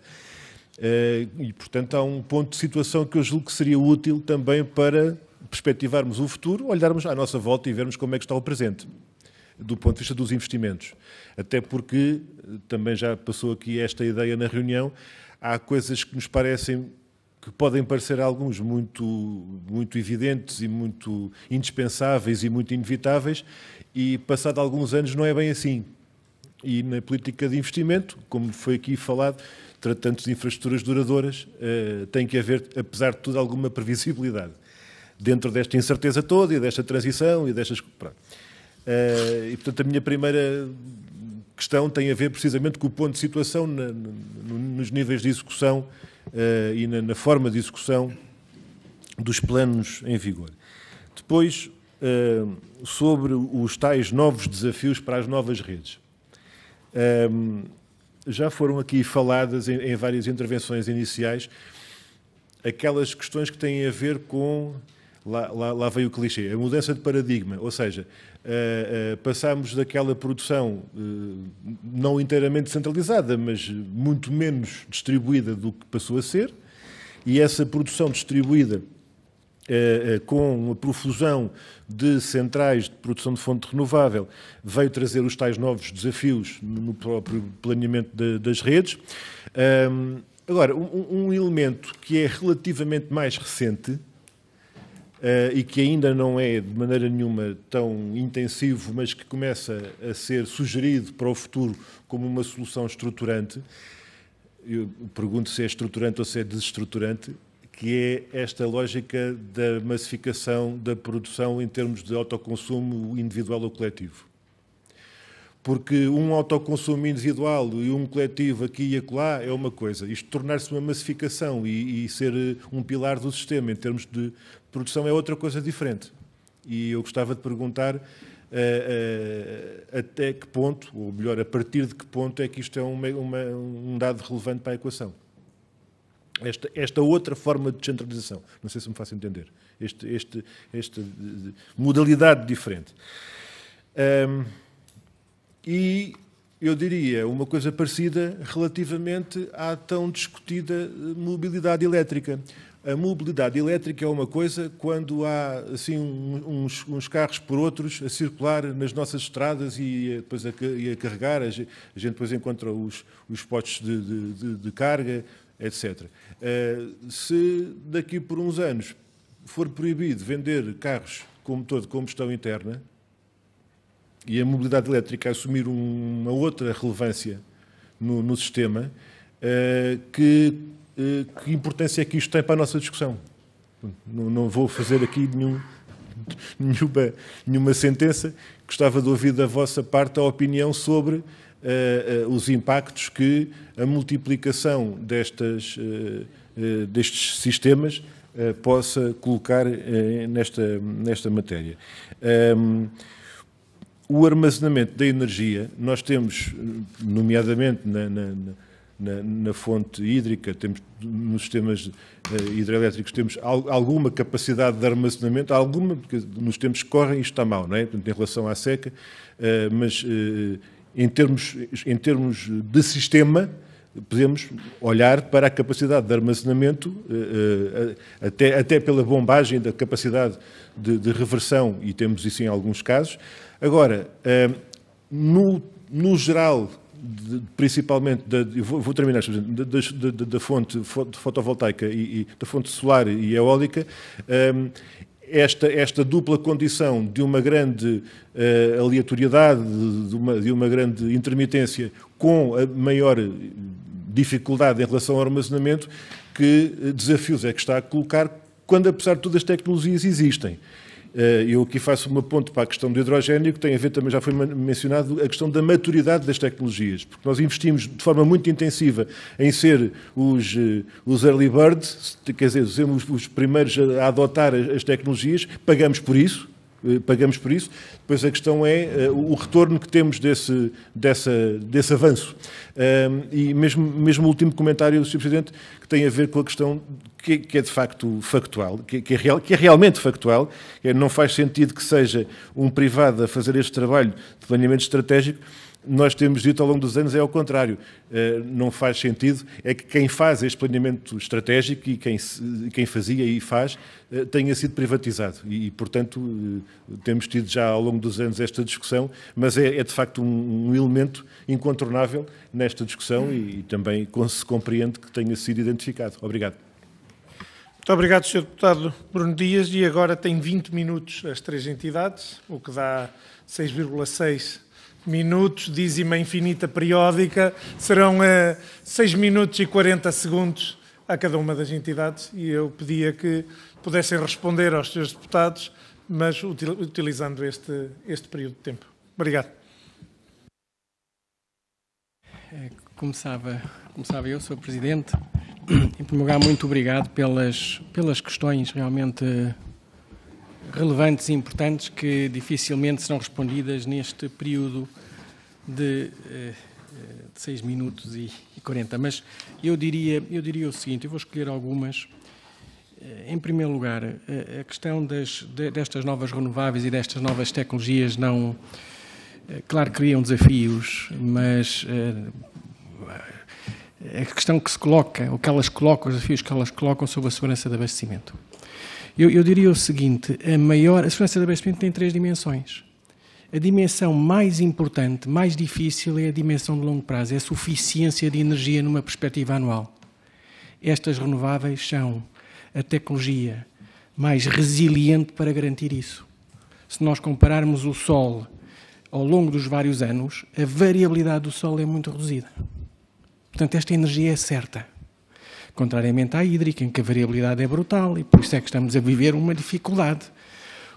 e, portanto, há um ponto de situação que eu julgo que seria útil também para perspectivarmos o futuro, olharmos à nossa volta e vermos como é que está o presente, do ponto de vista dos investimentos. Até porque, também já passou aqui esta ideia na reunião, há coisas que nos parecem, que podem parecer a alguns muito evidentes e muito indispensáveis e muito inevitáveis, e passado alguns anos não é bem assim. E na política de investimento, como foi aqui falado, tratando de infraestruturas duradouras, tem que haver, apesar de tudo, alguma previsibilidade dentro desta incerteza toda e desta transição e destas... Pronto. E, portanto, a minha primeira questão tem a ver precisamente com o ponto de situação nos níveis de execução e na forma de execução dos planos em vigor. Depois, sobre os tais novos desafios para as novas redes. Já foram aqui faladas em várias intervenções iniciais aquelas questões que têm a ver com... Lá veio o clichê, a mudança de paradigma, ou seja, passámos daquela produção não inteiramente centralizada, mas muito menos distribuída do que passou a ser, e essa produção distribuída com a profusão de centrais de produção de fonte renovável veio trazer os tais novos desafios no próprio planeamento das redes. Agora, um elemento que é relativamente mais recente, e que ainda não é de maneira nenhuma tão intensivo, mas que começa a ser sugerido para o futuro como uma solução estruturante, eu pergunto se é estruturante ou se é desestruturante, que é esta lógica da massificação da produção em termos de autoconsumo individual ou coletivo. Porque um autoconsumo individual e um coletivo aqui e acolá é uma coisa. Isto tornar-se uma massificação e ser um pilar do sistema em termos de produção é outra coisa diferente. E eu gostava de perguntar até que ponto, ou melhor, a partir de que ponto é que isto é um dado relevante para a equação. Esta outra forma de descentralização. Não sei se me faço entender. Esta modalidade diferente. E eu diria uma coisa parecida relativamente à tão discutida mobilidade elétrica. A mobilidade elétrica é uma coisa quando há assim, uns carros por outros a circular nas nossas estradas e depois a carregar. A gente depois encontra os postos de carga, etc. Se daqui por uns anos for proibido vender carros com motor de combustão interna, e a mobilidade elétrica assumir uma outra relevância no sistema, que importância é que isto tem para a nossa discussão? Não vou fazer aqui nenhuma sentença. Gostava de ouvir da vossa parte a opinião sobre os impactos que a multiplicação destes sistemas possa colocar nesta matéria. O armazenamento da energia, nós temos, nomeadamente na fonte hídrica, temos, nos sistemas hidroelétricos, temos alguma capacidade de armazenamento, alguma, porque nos tempos que correm isto está mal, não é? Portanto, em relação à seca, mas em termos de sistema, podemos olhar para a capacidade de armazenamento, até pela bombagem da capacidade de reversão, e temos isso em alguns casos. Agora, no geral, principalmente, vou terminar, da fonte fotovoltaica e da fonte solar e eólica, esta dupla condição de uma grande aleatoriedade, de uma grande intermitência, com a maior dificuldade em relação ao armazenamento, que desafios é que está a colocar quando, apesar de todas as tecnologias, existem. Eu aqui faço uma ponte para a questão do hidrogénio, que tem a ver, também já foi mencionado, a questão da maturidade das tecnologias, porque nós investimos de forma muito intensiva em ser os early birds, quer dizer, sermos os primeiros a adotar as tecnologias, pagamos por isso. Depois a questão é o retorno que temos desse avanço. E mesmo o último comentário do Sr. Presidente, que tem a ver com a questão que é de facto factual, que é realmente factual. Não faz sentido que seja um privado a fazer este trabalho de planeamento estratégico. Nós temos dito ao longo dos anos é ao contrário. Não faz sentido, é que quem faz este planeamento estratégico e quem fazia e faz tenha sido privatizado. E, portanto, temos tido já ao longo dos anos esta discussão, mas é de facto um elemento incontornável nesta discussão e também se compreende que tenha sido identificado. Obrigado. Muito obrigado, Sr. Deputado Bruno Dias. E agora tem 20 minutos as três entidades, o que dá 6,6 minutos, dízima infinita periódica, serão 6 minutos e 40 segundos a cada uma das entidades, e eu pedia que pudessem responder aos senhores deputados, mas utilizando este período de tempo. Obrigado. Começava eu, Sr. Presidente. Em primeiro lugar, muito obrigado pelas questões realmente relevantes e importantes que dificilmente serão respondidas neste período de 6 minutos e 40. Mas eu diria o seguinte, eu vou escolher algumas. Em primeiro lugar, a questão destas novas renováveis e destas novas tecnologias não... Claro que criam desafios, mas a questão que se coloca, o que elas colocam, os desafios que elas colocam sobre a segurança de abastecimento. Eu diria o seguinte, a segurança de abastecimento tem 3 dimensões. A dimensão mais importante, mais difícil, é a dimensão de longo prazo, é a suficiência de energia numa perspectiva anual. Estas renováveis são a tecnologia mais resiliente para garantir isso. Se nós compararmos o Sol ao longo dos vários anos, a variabilidade do Sol é muito reduzida. Portanto, esta energia é certa. Contrariamente à hídrica, em que a variabilidade é brutal, e por isso é que estamos a viver uma dificuldade.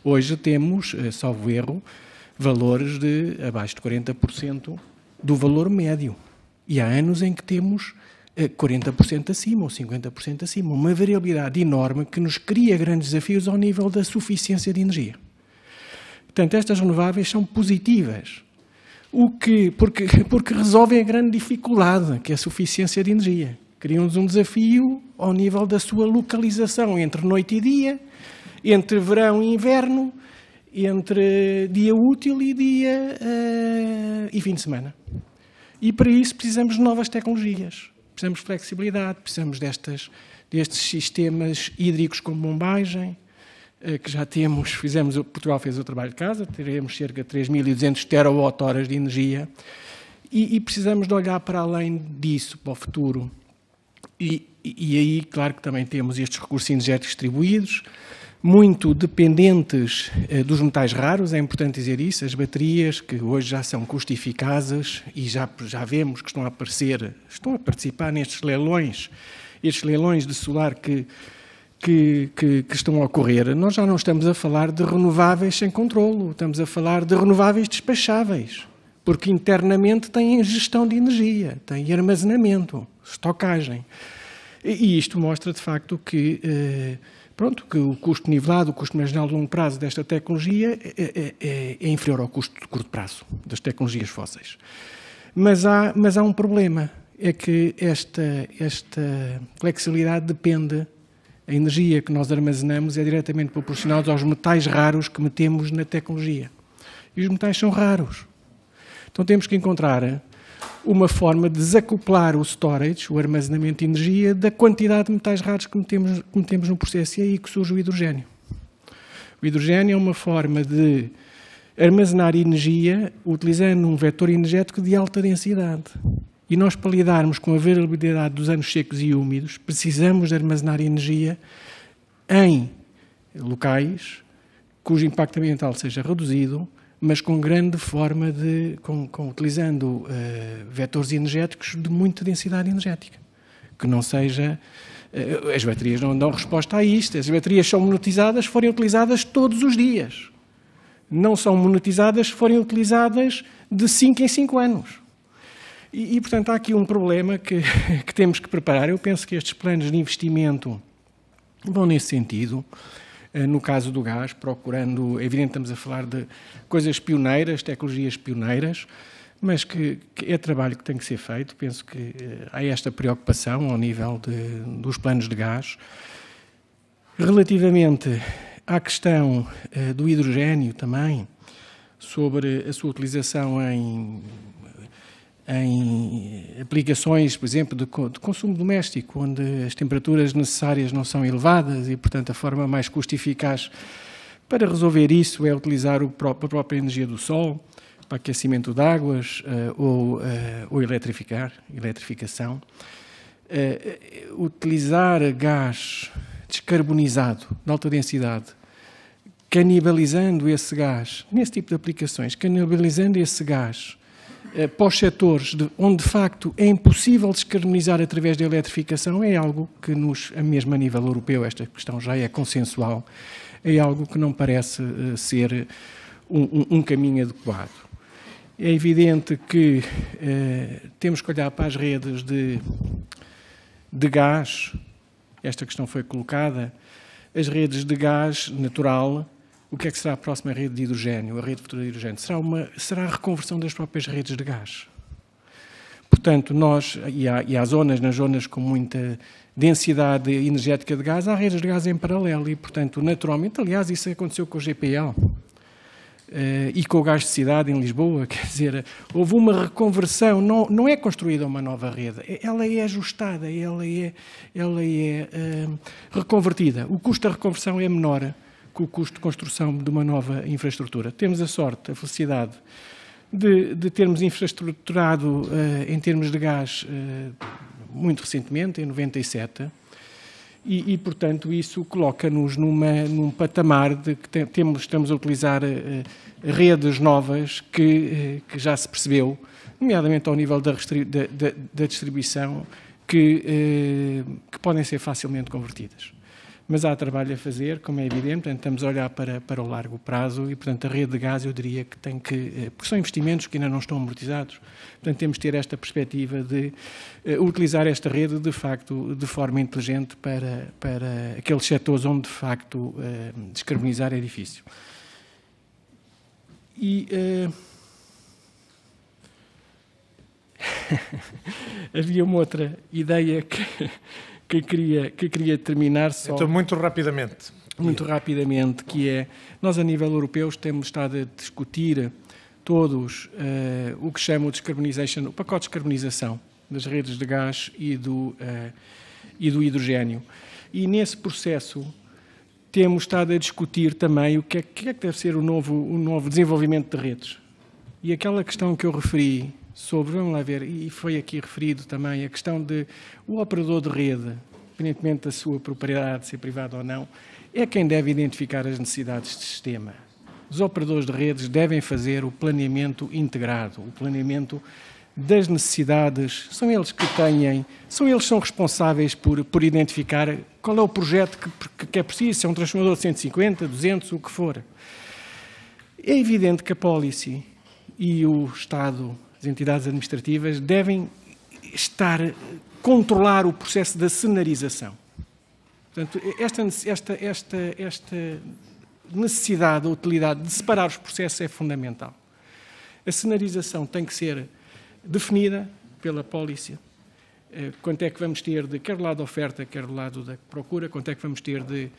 Hoje temos, salvo erro, valores de abaixo de 40% do valor médio. E há anos em que temos 40% acima ou 50% acima. Uma variabilidade enorme que nos cria grandes desafios ao nível da suficiência de energia. Portanto, estas renováveis são positivas, porque resolvem a grande dificuldade, que é a suficiência de energia. Criam-nos um desafio ao nível da sua localização entre noite e dia, entre verão e inverno, entre dia útil e fim de semana. E para isso precisamos de novas tecnologias, precisamos de flexibilidade, precisamos destes sistemas hídricos com bombagem, que já temos, Portugal fez o trabalho de casa, teremos cerca de 3.200 terawatt-horas de energia e precisamos de olhar para além disso, para o futuro. E aí, claro que também temos estes recursos energéticos distribuídos, muito dependentes dos metais raros, é importante dizer isso, as baterias que hoje já são custo-eficazes e já vemos que estão a participar nestes leilões, estes leilões de solar que estão a ocorrer. Nós já não estamos a falar de renováveis sem controlo, estamos a falar de renováveis despacháveis, porque internamente têm gestão de energia, têm armazenamento, estocagem. E isto mostra, de facto, que o custo nivelado, o custo marginal de longo prazo desta tecnologia é inferior ao custo de curto prazo das tecnologias fósseis. Mas há um problema, é que esta flexibilidade depende. A energia que nós armazenamos é diretamente proporcional aos metais raros que metemos na tecnologia. E os metais são raros. Então temos que encontrar uma forma de desacoplar o storage, o armazenamento de energia, da quantidade de metais raros que metemos no processo. E é aí que surge o hidrogênio. O hidrogênio é uma forma de armazenar energia utilizando um vetor energético de alta densidade. E nós, para lidarmos com a variabilidade dos anos secos e úmidos, precisamos de armazenar energia em locais cujo impacto ambiental seja reduzido, mas com grande forma utilizando vetores energéticos de muita densidade energética. Que não seja... as baterias não dão resposta a isto. As baterias são monetizadas se forem utilizadas todos os dias. Não são monetizadas se forem utilizadas de 5 em 5 anos. E, portanto, há aqui um problema que temos que preparar. Eu penso que estes planos de investimento vão nesse sentido. No caso do gás, procurando... É evidente que estamos a falar de coisas pioneiras, tecnologias pioneiras, mas que é trabalho que tem que ser feito. Penso que há esta preocupação ao nível dos planos de gás. Relativamente à questão do hidrogênio também, sobre a sua utilização em aplicações, por exemplo, de consumo doméstico, onde as temperaturas necessárias não são elevadas e, portanto, a forma mais custo-eficaz para resolver isso é utilizar a própria energia do sol para aquecimento de águas ou eletrificação. Utilizar gás descarbonizado, de alta densidade, canibalizando esse gás, nesse tipo de aplicações, canibalizando esse gás para os setores onde, de facto, é impossível descarbonizar através da eletrificação, é algo que, mesmo a nível europeu, esta questão já é consensual, é algo que não parece ser um caminho adequado. É evidente que temos que olhar para as redes de gás, esta questão foi colocada, as redes de gás natural. O que é que será a próxima rede de hidrogênio, a rede futura de hidrogênio? Será a reconversão das próprias redes de gás. Portanto, há zonas, nas zonas com muita densidade energética de gás, há redes de gás em paralelo e, portanto, naturalmente, aliás, isso aconteceu com o GPL e com o gás de cidade em Lisboa, quer dizer, houve uma reconversão, não é construída uma nova rede, ela é ajustada, ela é reconvertida. O custo da reconversão é menor que o custo de construção de uma nova infraestrutura. Temos a sorte, a felicidade de termos infraestruturado em termos de gás muito recentemente, em 97, e portanto, isso coloca-nos num patamar de que estamos a utilizar redes novas que já se percebeu, nomeadamente ao nível da distribuição, que podem ser facilmente convertidas. mas há trabalho a fazer, como é evidente, portanto, estamos a olhar para o largo prazo e, portanto, a rede de gás, eu diria que tem que, porque são investimentos que ainda não estão amortizados, portanto, temos de ter esta perspectiva de utilizar esta rede, de facto, de forma inteligente para aqueles setores onde, de facto, descarbonizar é difícil. E havia uma outra ideia que queria terminar só. Então, muito rapidamente. Muito rapidamente, que é, nós a nível europeu temos estado a discutir todos o que chamam de descarbonization, o pacote de descarbonização das redes de gás e do hidrogénio. E nesse processo temos estado a discutir também o que é que deve ser o novo desenvolvimento de redes. E aquela questão que eu referi sobre, vamos lá ver, e foi aqui referido também, a questão de o operador de rede, independentemente da sua propriedade, ser privado ou não, é quem deve identificar as necessidades de sistema. Os operadores de redes devem fazer o planeamento integrado, o planeamento das necessidades, são eles que são responsáveis por identificar qual é o projeto que é preciso, se é um transformador de 150, 200, o que for. É evidente que a policy e o Estado, as entidades administrativas, devem controlar o processo da cenarização. Portanto, esta necessidade, a utilidade de separar os processos é fundamental. A cenarização tem que ser definida pela policy. Quanto é que vamos ter quer do lado da oferta, quer do lado da procura, quanto é que vamos ter de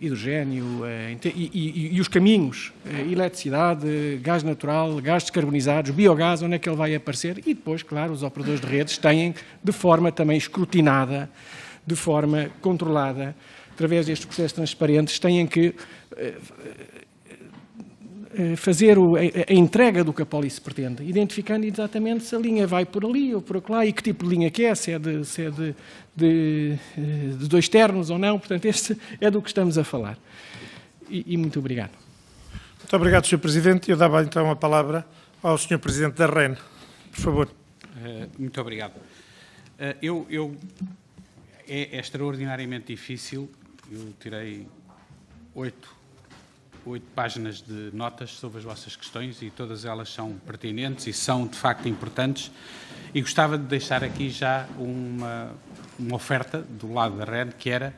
hidrogénio e os caminhos, eletricidade, gás natural, gás descarbonizados, biogás, onde é que ele vai aparecer? E depois, claro, os operadores de redes têm, de forma também escrutinada, de forma controlada, através destes processos transparentes, têm que fazer a entrega do que a policy pretende, identificando exatamente se a linha vai por ali ou por lá e que tipo de linha que é, se é de 2 ternos ou não. Portanto, este é do que estamos a falar. E muito obrigado. Muito obrigado, Sr. Presidente. Eu dava então a palavra ao Sr. Presidente da REN. Por favor. Muito obrigado. É extraordinariamente difícil. Eu tirei 8 páginas de notas sobre as vossas questões e todas elas são pertinentes e são, de facto, importantes. E gostava de deixar aqui já uma oferta do lado da REN, que era,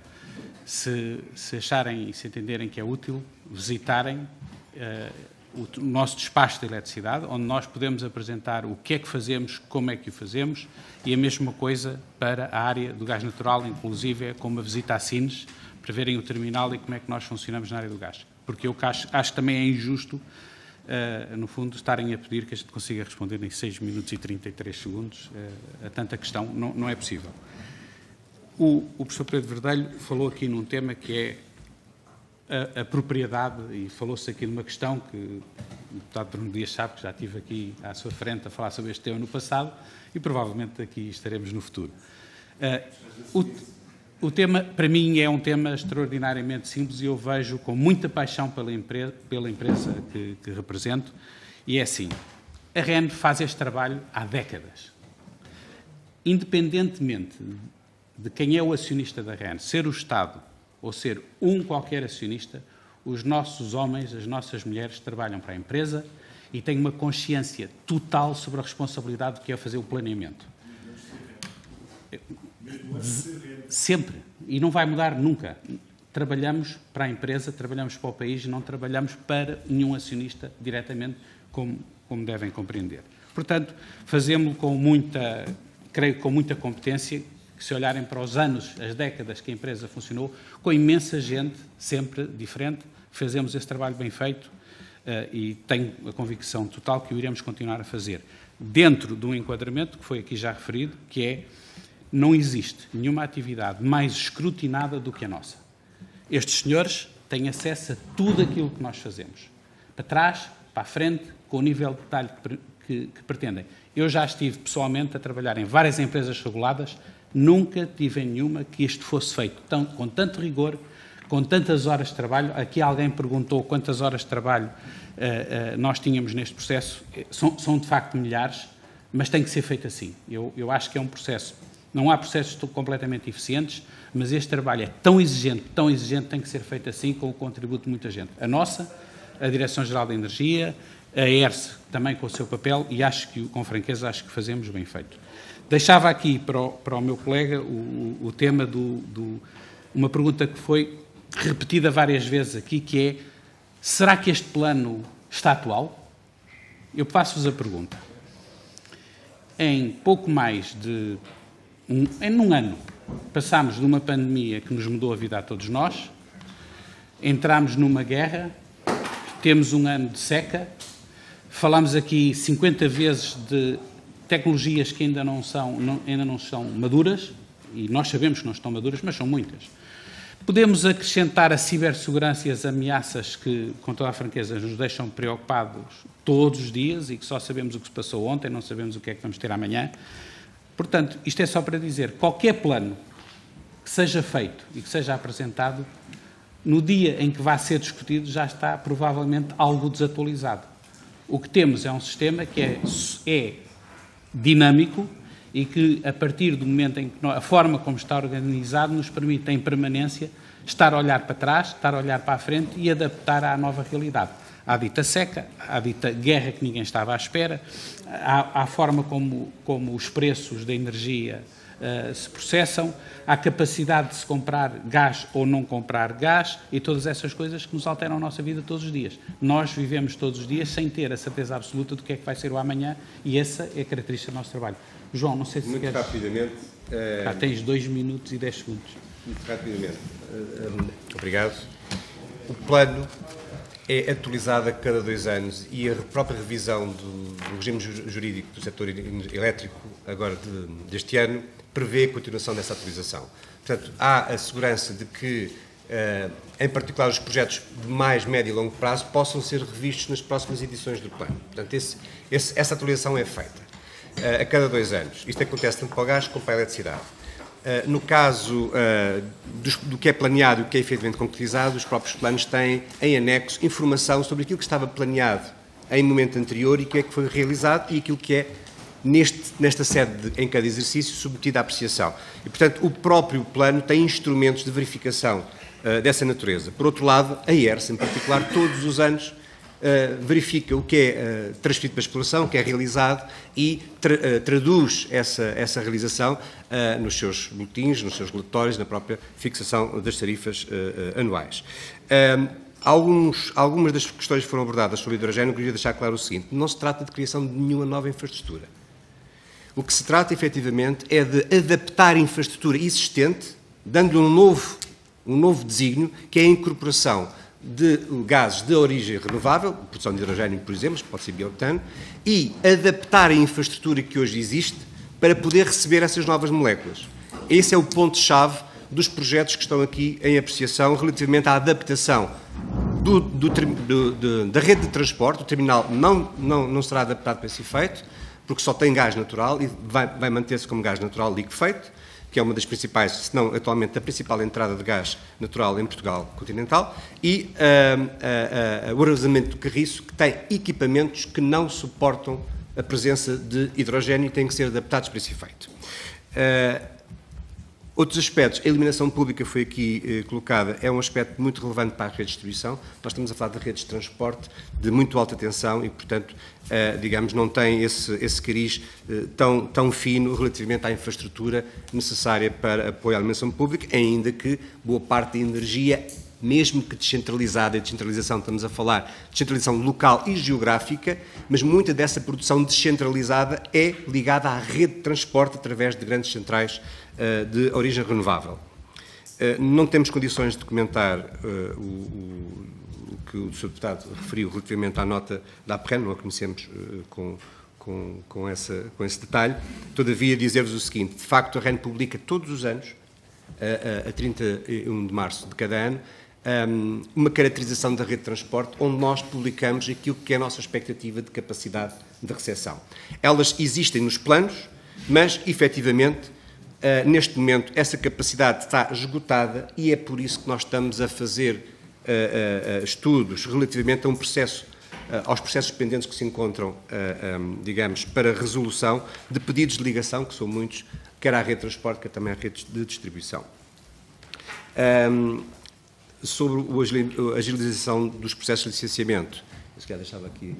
se acharem e se entenderem que é útil, visitarem o nosso despacho de eletricidade, onde nós podemos apresentar o que é que fazemos, como é que o fazemos, e a mesma coisa para a área do gás natural, inclusive com uma visita a Sines, para verem o terminal e como é que nós funcionamos na área do gás. Porque eu acho que também é injusto, no fundo, estarem a pedir que a gente consiga responder em 6 minutos e 33 segundos a tanta questão. Não é possível. O professor Pedro Verdelho falou aqui num tema que é a propriedade, e falou-se aqui de uma questão que o deputado Bruno Dias sabe, que já estive aqui à sua frente a falar sobre este tema no passado e provavelmente aqui estaremos no futuro. O tema, para mim, é um tema extraordinariamente simples e eu vejo com muita paixão pela empresa que represento. E é assim, a REN faz este trabalho há décadas. Independentemente de quem é o acionista da REN, ser o Estado ou ser qualquer acionista, os nossos homens, as nossas mulheres trabalham para a empresa e têm uma consciência total sobre a responsabilidade do que é fazer o planeamento. Sempre. E não vai mudar nunca. Trabalhamos para a empresa, trabalhamos para o país, não trabalhamos para nenhum acionista diretamente, como devem compreender. Portanto, fazemos-lo com muita competência, que se olharem para os anos, as décadas que a empresa funcionou, com imensa gente, sempre diferente, fazemos esse trabalho bem feito e tenho a convicção total que o iremos continuar a fazer. Dentro de um enquadramento, que foi aqui já referido, que é: não existe nenhuma atividade mais escrutinada do que a nossa. Estes senhores têm acesso a tudo aquilo que nós fazemos. Para trás, para a frente, com o nível de detalhe que pretendem. Eu já estive pessoalmente a trabalhar em várias empresas reguladas, nunca tive nenhuma que isto fosse feito com tanto rigor, com tantas horas de trabalho. Aqui alguém perguntou quantas horas de trabalho nós tínhamos neste processo. São de facto milhares, mas tem que ser feito assim. Eu acho que é um processo Não há processos completamente eficientes, mas este trabalho é tão exigente, tem que ser feito assim, com o contributo de muita gente. A nossa, a Direção-Geral da Energia, a ERSE também com o seu papel, e acho que, com franqueza, acho que fazemos bem feito. Deixava aqui para o meu colega o tema uma pergunta que foi repetida várias vezes aqui, que é: será que este plano está atual? Eu faço-vos a pergunta. Em pouco mais de num ano, passámos de uma pandemia que nos mudou a vida a todos nós, entramos numa guerra, temos um ano de seca, falámos aqui 50 vezes de tecnologias que ainda não são maduras, e nós sabemos que não estão maduras, mas são muitas. Podemos acrescentar a cibersegurança e as ameaças que, com toda a franqueza, nos deixam preocupados todos os dias e que só sabemos o que se passou ontem, não sabemos o que é que vamos ter amanhã. Portanto, isto é só para dizer, qualquer plano que seja feito e que seja apresentado, no dia em que vai ser discutido já está provavelmente algo desatualizado. O que temos é um sistema que é dinâmico e que, a partir do momento em que a forma como está organizado, nos permite, em permanência, estar a olhar para trás, estar a olhar para a frente e adaptar à nova realidade. À dita seca, à dita guerra que ninguém estava à espera, à forma como os preços da energia se processam, à capacidade de se comprar gás ou não comprar gás e todas essas coisas que nos alteram a nossa vida todos os dias. Nós vivemos todos os dias sem ter a certeza absoluta do que é que vai ser o amanhã, e essa é a característica do nosso trabalho. João, não sei se muito queres... rapidamente. Tens 2 minutos e 10 segundos. Muito rapidamente. Obrigado. O plano é atualizado a cada 2 anos e a própria revisão do regime jurídico do setor elétrico, agora deste ano, prevê a continuação dessa atualização. Portanto, há a segurança de que, em particular, os projetos de mais, médio e longo prazo possam ser revistos nas próximas edições do plano. Portanto, essa atualização é feita a cada 2 anos. Isto acontece tanto para o gás como para a eletricidade. No caso do que é planeado e o que é efetivamente concretizado, os próprios planos têm, em anexo, informação sobre aquilo que estava planeado em momento anterior e o que é que foi realizado e aquilo que é, nesta sede, em cada exercício, submetido à apreciação. E, portanto, o próprio plano tem instrumentos de verificação dessa natureza. Por outro lado, a ERSE, em particular, todos os anos, verifica o que é transferido para a exploração, o que é realizado e traduz essa realização nos seus boletins, nos seus relatórios, na própria fixação das tarifas anuais. Algumas das questões que foram abordadas sobre o hidrogênio, eu queria deixar claro o seguinte: não se trata de criação de nenhuma nova infraestrutura. O que se trata, efetivamente, é de adaptar a infraestrutura existente, dando-lhe um novo desígnio, que é a incorporação de gases de origem renovável, produção de hidrogênio, por exemplo, pode ser biocetano, e adaptar a infraestrutura que hoje existe para poder receber essas novas moléculas. Esse é o ponto-chave dos projetos que estão aqui em apreciação relativamente à adaptação da rede de transporte. O terminal não será adaptado para esse efeito, porque só tem gás natural e vai manter-se como gás natural liquefeito, que é uma das principais, se não atualmente a principal entrada de gás natural em Portugal continental, e o armazenamento do carriço, que tem equipamentos que não suportam a presença de hidrogênio e têm que ser adaptados para esse efeito. Outros aspectos, a iluminação pública foi aqui colocada, é um aspecto muito relevante para a rede de distribuição. Nós estamos a falar de redes de transporte de muito alta tensão e, portanto, digamos, não tem esse cariz tão fino relativamente à infraestrutura necessária para apoio à iluminação pública, ainda que boa parte da energia, mesmo que descentralizada, e descentralização estamos a falar de descentralização local e geográfica, mas muita dessa produção descentralizada é ligada à rede de transporte através de grandes centrais de origem renovável. Não temos condições de comentar o que o Sr. Deputado referiu relativamente à nota da APREN, não a conhecemos com esse detalhe. Todavia, dizer-vos o seguinte: de facto, a REN publica todos os anos, a 31 de março de cada ano, uma caracterização da rede de transporte, onde nós publicamos aquilo que é a nossa expectativa de capacidade de recepção. Elas existem nos planos, mas, efetivamente, neste momento, essa capacidade está esgotada e é por isso que nós estamos a fazer estudos relativamente a aos processos pendentes que se encontram, digamos, para resolução de pedidos de ligação, que são muitos, quer à rede de transporte, quer também à rede de distribuição. Sobre a agilização dos processos de licenciamento, eu se calhar deixava aqui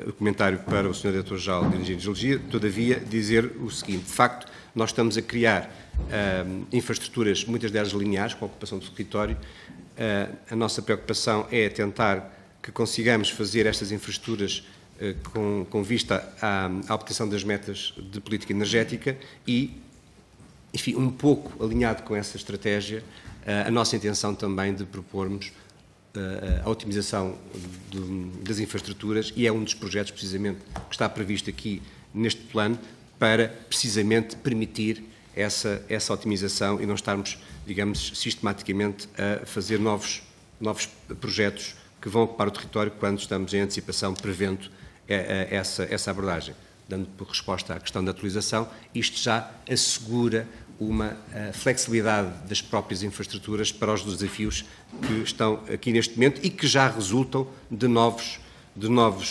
o comentário para o Sr. Diretor-Geral de Energia e Geologia, todavia dizer o seguinte: de facto, nós estamos a criar infraestruturas, muitas delas lineares, com a ocupação do território. A nossa preocupação é tentar que consigamos fazer estas infraestruturas com vista à obtenção das metas de política energética e, enfim, um pouco alinhado com essa estratégia, a nossa intenção também de propormos a otimização das infraestruturas, e é um dos projetos, precisamente, que está previsto aqui neste plano, para, precisamente, permitir essa otimização e não estarmos, digamos, sistematicamente a fazer novos projetos que vão ocupar o território quando estamos em antecipação, prevendo essa abordagem. Dando por resposta à questão da atualização, isto já assegura uma flexibilidade das próprias infraestruturas para os desafios que estão aqui neste momento e que já resultam de novos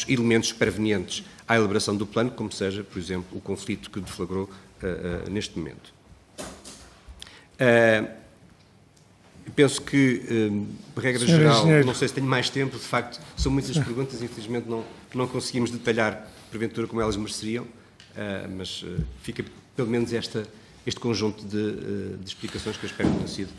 elementos prevenientes à elaboração do plano, como seja, por exemplo, o conflito que deflagrou neste momento. Penso que, regra geral, não sei se tenho mais tempo, de facto, são muitas perguntas, infelizmente não conseguimos detalhar, porventura, como elas mereceriam, mas fica pelo menos este conjunto de explicações que eu espero que tenham sido,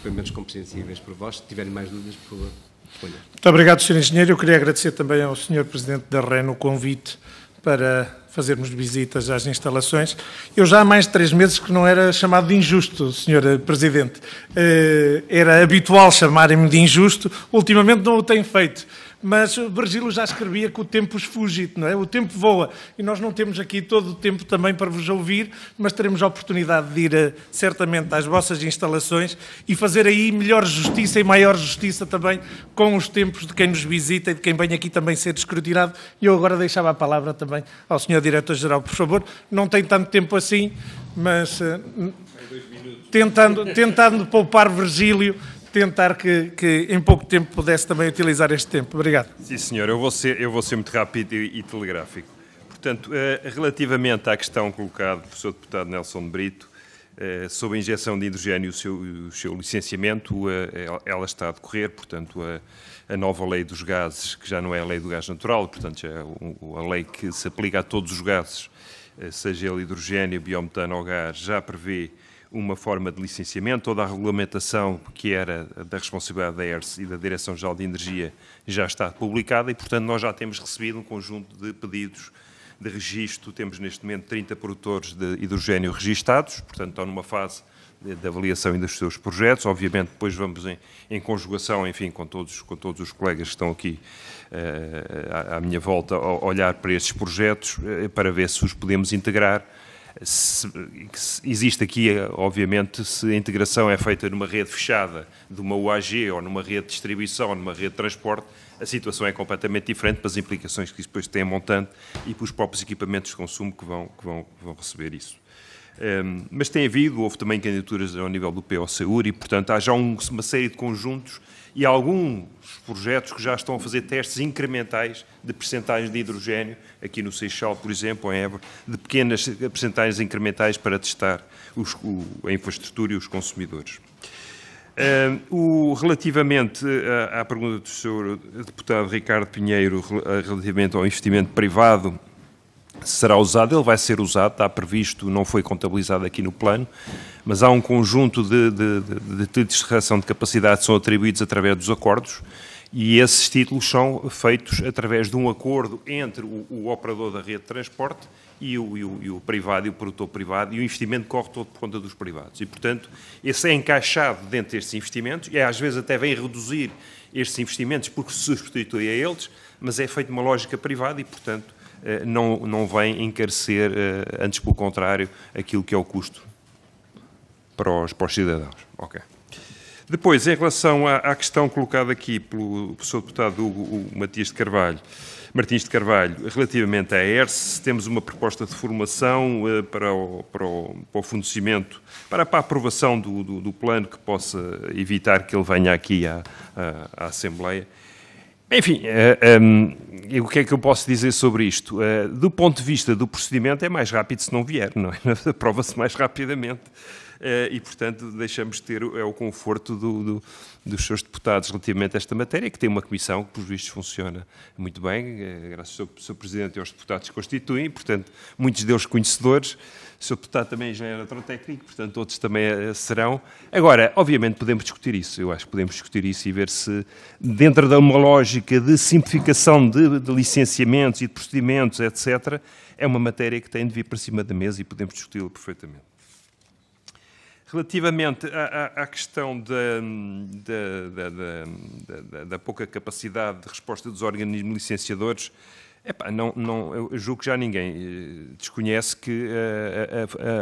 pelo menos, compreensíveis por vós. Se tiverem mais dúvidas, por favor, respondam. Muito obrigado, Sr. Engenheiro. Eu queria agradecer também ao Sr. Presidente da REN o convite para fazermos visitas às instalações. Eu já há mais de 3 meses que não era chamado de injusto, Sr. Presidente. Era habitual chamarem-me de injusto, ultimamente não o tenho feito. Mas Virgílio já escrevia que o tempo fugit, não é? O tempo voa e nós não temos aqui todo o tempo também para vos ouvir, mas teremos a oportunidade de ir certamente às vossas instalações e fazer aí melhor justiça e maior justiça também com os tempos de quem nos visita e de quem vem aqui também ser escrutinado. E eu agora deixava a palavra também ao Sr. Diretor-Geral, por favor. Não tem tanto tempo assim, mas tentando poupar Virgílio, tentar que em pouco tempo pudesse também utilizar este tempo. Obrigado. Sim, senhor. Eu vou ser muito rápido e telegráfico. Portanto, relativamente à questão colocada pelo Sr. Deputado Nelson de Brito, sobre a injeção de hidrogênio e o seu licenciamento, ela está a decorrer, portanto, a nova lei dos gases, que já não é a lei do gás natural, portanto, já é a lei que se aplica a todos os gases, seja ele hidrogênio, biometano ou gás, já prevê uma forma de licenciamento. Toda a regulamentação que era da responsabilidade da ERSE e da Direção-Geral de Energia já está publicada e, portanto, nós já temos recebido um conjunto de pedidos de registro. Temos neste momento 30 produtores de hidrogênio registados, portanto, estão numa fase de avaliação dos seus projetos. Obviamente, depois vamos em conjugação, enfim, com todos os colegas que estão aqui à minha volta, a olhar para estes projetos para ver se os podemos integrar. Existe aqui, obviamente, se a integração é feita numa rede fechada de uma UAG ou numa rede de distribuição ou numa rede de transporte, a situação é completamente diferente para as implicações que isso depois tem a montante e para os próprios equipamentos de consumo que vão receber isso. Mas houve também candidaturas ao nível do PO-Saúde e, portanto, há já uma série de conjuntos e alguns projetos que já estão a fazer testes incrementais de percentagens de hidrogênio, aqui no Seixal, por exemplo, em Évora, de pequenas percentagens incrementais para testar a infraestrutura e os consumidores. Relativamente à pergunta do Sr. Deputado Ricardo Pinheiro, relativamente ao investimento privado, será usado, ele vai ser usado, está previsto, não foi contabilizado aqui no plano, mas há um conjunto de títulos de reação de capacidade que são atribuídos através dos acordos e esses títulos são feitos através de um acordo entre o operador da rede de transporte e o privado e o produtor privado, e o investimento corre todo por conta dos privados. E, portanto, esse é encaixado dentro destes investimentos e às vezes até vem reduzir estes investimentos porque se substitui a eles, mas é feito uma lógica privada e, portanto, não vem encarecer, antes pelo contrário, aquilo que é o custo para os cidadãos. Okay. Depois, em relação à questão colocada aqui pelo Sr. Deputado Hugo Martins de Carvalho, relativamente à ERSE, temos uma proposta de formação para o fornecimento, para a aprovação do plano que possa evitar que ele venha aqui à Assembleia. Enfim, o que é que eu posso dizer sobre isto? Do ponto de vista do procedimento, é mais rápido se não vier, não é? Aprova-se mais rapidamente. E, portanto, deixamos de ter o conforto dos seus deputados relativamente a esta matéria, que tem uma comissão que, pelos vistos, funciona muito bem, graças ao Sr. Presidente e aos deputados que constituem, portanto, muitos deles conhecedores. O Sr. Deputado também já era eletrotécnico, portanto, outros também serão. Agora, obviamente, podemos discutir isso. Eu acho que podemos discutir isso e ver se, dentro de uma lógica de simplificação de licenciamentos e de procedimentos, etc., é uma matéria que tem de vir para cima da mesa e podemos discuti-la perfeitamente. Relativamente à questão da pouca capacidade de resposta dos organismos licenciadores, eu julgo que já ninguém desconhece que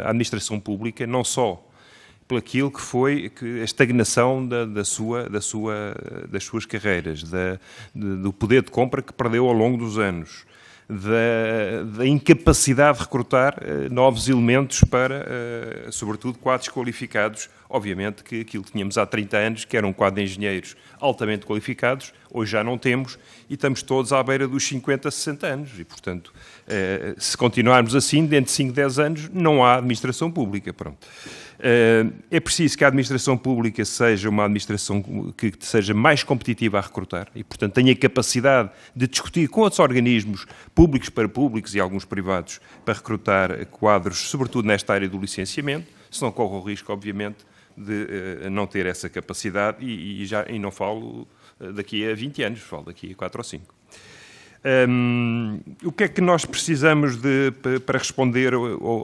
a administração pública, não só por aquilo que foi a estagnação das suas carreiras, do poder de compra que perdeu ao longo dos anos, da incapacidade de recrutar novos elementos para, sobretudo, quadros qualificados. Obviamente que aquilo que tínhamos há 30 anos, que era um quadro de engenheiros altamente qualificados, hoje já não temos e estamos todos à beira dos 50, 60 anos. E, portanto, se continuarmos assim, dentro de 5, 10 anos, não há administração pública. Pronto. É preciso que a administração pública seja uma administração que seja mais competitiva a recrutar e, portanto, tenha capacidade de discutir com outros organismos públicos para públicos e alguns privados para recrutar quadros, sobretudo nesta área do licenciamento, se não corre o risco, obviamente, de não ter essa capacidade e não falo daqui a 20 anos, falo daqui a 4 ou 5. O que é que nós precisamos para responder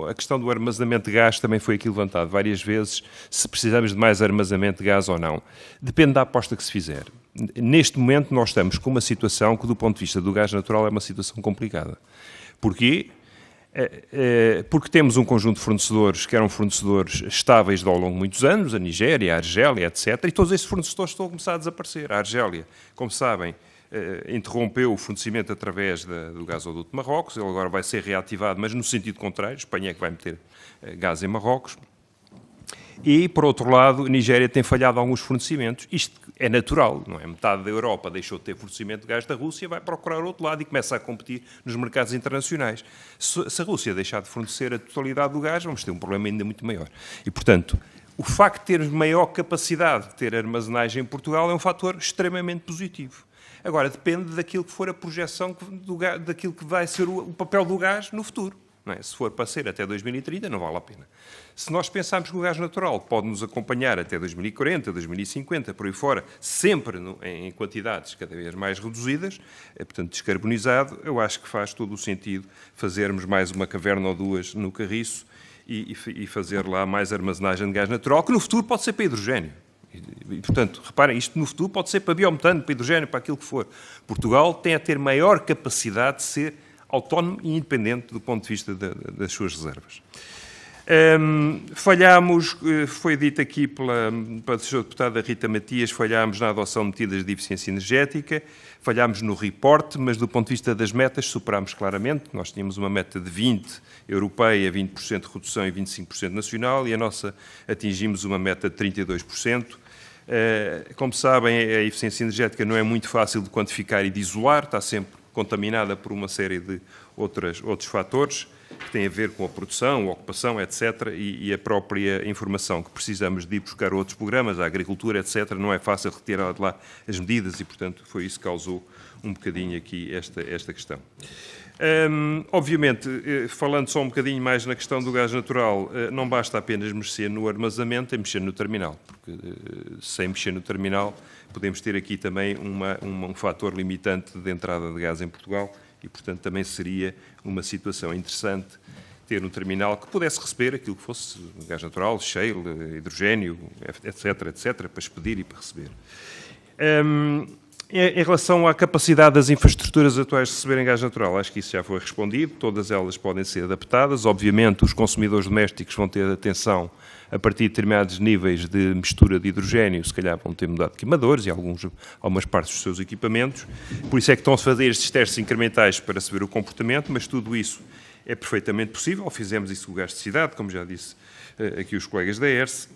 à questão do armazenamento de gás? Também foi aqui levantado várias vezes, se precisamos de mais armazenamento de gás ou não. Depende da aposta que se fizer. Neste momento nós estamos com uma situação que, do ponto de vista do gás natural, é uma situação complicada. Porquê? Porque temos um conjunto de fornecedores que eram fornecedores estáveis ao longo de muitos anos, a Nigéria, a Argélia, etc. E todos esses fornecedores estão a começar a desaparecer. A Argélia, como sabem, interrompeu o fornecimento através do gasoduto de Marrocos, ele agora vai ser reativado, mas no sentido contrário, a Espanha é que vai meter gás em Marrocos. E, por outro lado, a Nigéria tem falhado alguns fornecimentos. Isto é natural, não é? Metade da Europa deixou de ter fornecimento de gás da Rússia, vai procurar outro lado e começa a competir nos mercados internacionais. Se a Rússia deixar de fornecer a totalidade do gás, vamos ter um problema ainda muito maior. E, portanto, o facto de termos maior capacidade de ter armazenagem em Portugal é um fator extremamente positivo. Agora, depende daquilo que for a projeção daquilo que vai ser o papel do gás no futuro. Não é? Se for para ser até 2030, não vale a pena. Se nós pensarmos que o gás natural pode nos acompanhar até 2040, 2050, por aí fora, sempre em quantidades cada vez mais reduzidas, portanto descarbonizado, eu acho que faz todo o sentido fazermos mais uma caverna ou duas no Carriço e fazer lá mais armazenagem de gás natural, que no futuro pode ser para hidrogénio. E, portanto, reparem, isto no futuro pode ser para biometano, para hidrogénio, para aquilo que for. Portugal tem a ter maior capacidade de ser autónomo e independente do ponto de vista das suas reservas. Falhámos, foi dito aqui pela Sra. Deputada Rita Matias, falhámos na adoção de medidas de eficiência energética, falhámos no reporte, mas do ponto de vista das metas superámos claramente. Nós tínhamos uma meta de 20% europeia, 20% de redução e 25% nacional, e a nossa atingimos uma meta de 32%. Como sabem, a eficiência energética não é muito fácil de quantificar e de isolar, está sempre contaminada por uma série de outros fatores que têm a ver com a produção, a ocupação, etc. E a própria informação que precisamos de ir buscar outros programas, a agricultura, etc. Não é fácil retirar de lá as medidas e, portanto, foi isso que causou um bocadinho aqui esta questão. Obviamente, falando só um bocadinho mais na questão do gás natural, não basta apenas mexer no armazenamento, é mexer no terminal, porque sem mexer no terminal podemos ter aqui também um fator limitante de entrada de gás em Portugal e, portanto, também seria uma situação interessante ter um terminal que pudesse receber aquilo que fosse gás natural, shale, hidrogénio, etc., para expedir e para receber. Em relação à capacidade das infraestruturas atuais de receberem gás natural, acho que isso já foi respondido, todas elas podem ser adaptadas. Obviamente, os consumidores domésticos vão ter atenção a partir de determinados níveis de mistura de hidrogénio, se calhar vão ter mudado de queimadores e algumas partes dos seus equipamentos. Por isso é que estão-se a fazer estes testes incrementais para se ver o comportamento, mas tudo isso é perfeitamente possível. Fizemos isso com o gás de cidade, como já disse aqui os colegas da ERSE.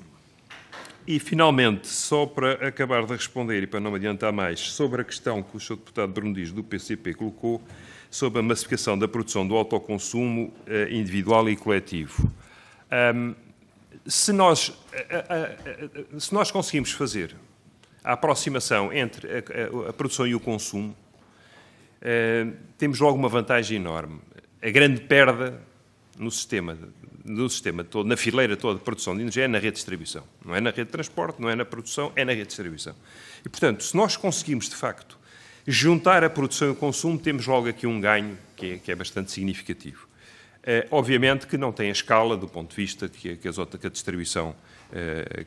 E, finalmente, só para acabar de responder e para não me adiantar mais, sobre a questão que o Sr. Deputado Bruno Dias, do PCP, colocou, sobre a massificação da produção do autoconsumo individual e coletivo. Se nós conseguimos fazer a aproximação entre a produção e o consumo, temos logo uma vantagem enorme. A grande perda no sistema todo, na fileira toda de produção de energia, é na rede de distribuição. Não é na rede de transporte, não é na produção, é na rede de distribuição. E, portanto, se nós conseguimos, de facto, juntar a produção e o consumo, temos logo aqui um ganho que é bastante significativo. Obviamente que não tem a escala do ponto de vista que a distribuição,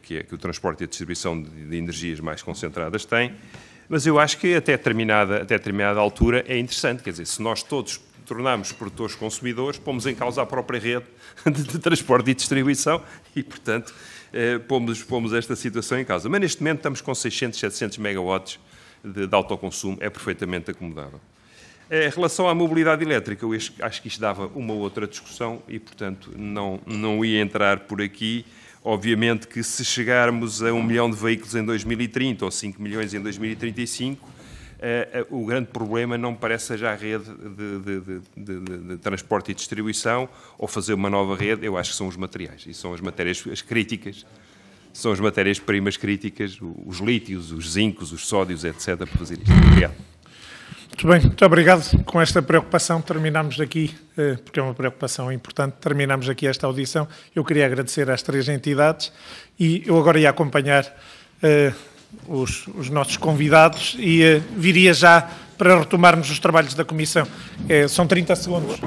que o transporte e a distribuição de energias mais concentradas têm, mas eu acho que até determinada altura é interessante, quer dizer, se nós todos tornarmos produtores consumidores, pomos em causa a própria rede de transporte e distribuição e, portanto, pomos esta situação em causa. Mas neste momento estamos com 600, 700 megawatts de autoconsumo, é perfeitamente acomodável. Em relação à mobilidade elétrica, eu acho que isto dava uma outra discussão e, portanto, não ia entrar por aqui. Obviamente que se chegarmos a 1 milhão de veículos em 2030 ou 5 milhões em 2035, o grande problema não me parece seja a rede de transporte e distribuição ou fazer uma nova rede, eu acho que são os materiais e são as matérias críticas, são as matérias-primas críticas, os lítios, os zincos, os sódios, etc., para fazer isto. Obrigado. Muito bem, muito obrigado. Com esta preocupação terminamos aqui, porque é uma preocupação importante, terminamos aqui esta audição. Eu queria agradecer às 3 entidades e eu agora ia acompanhar os nossos convidados e viria já para retomarmos os trabalhos da Comissão. São 30 segundos.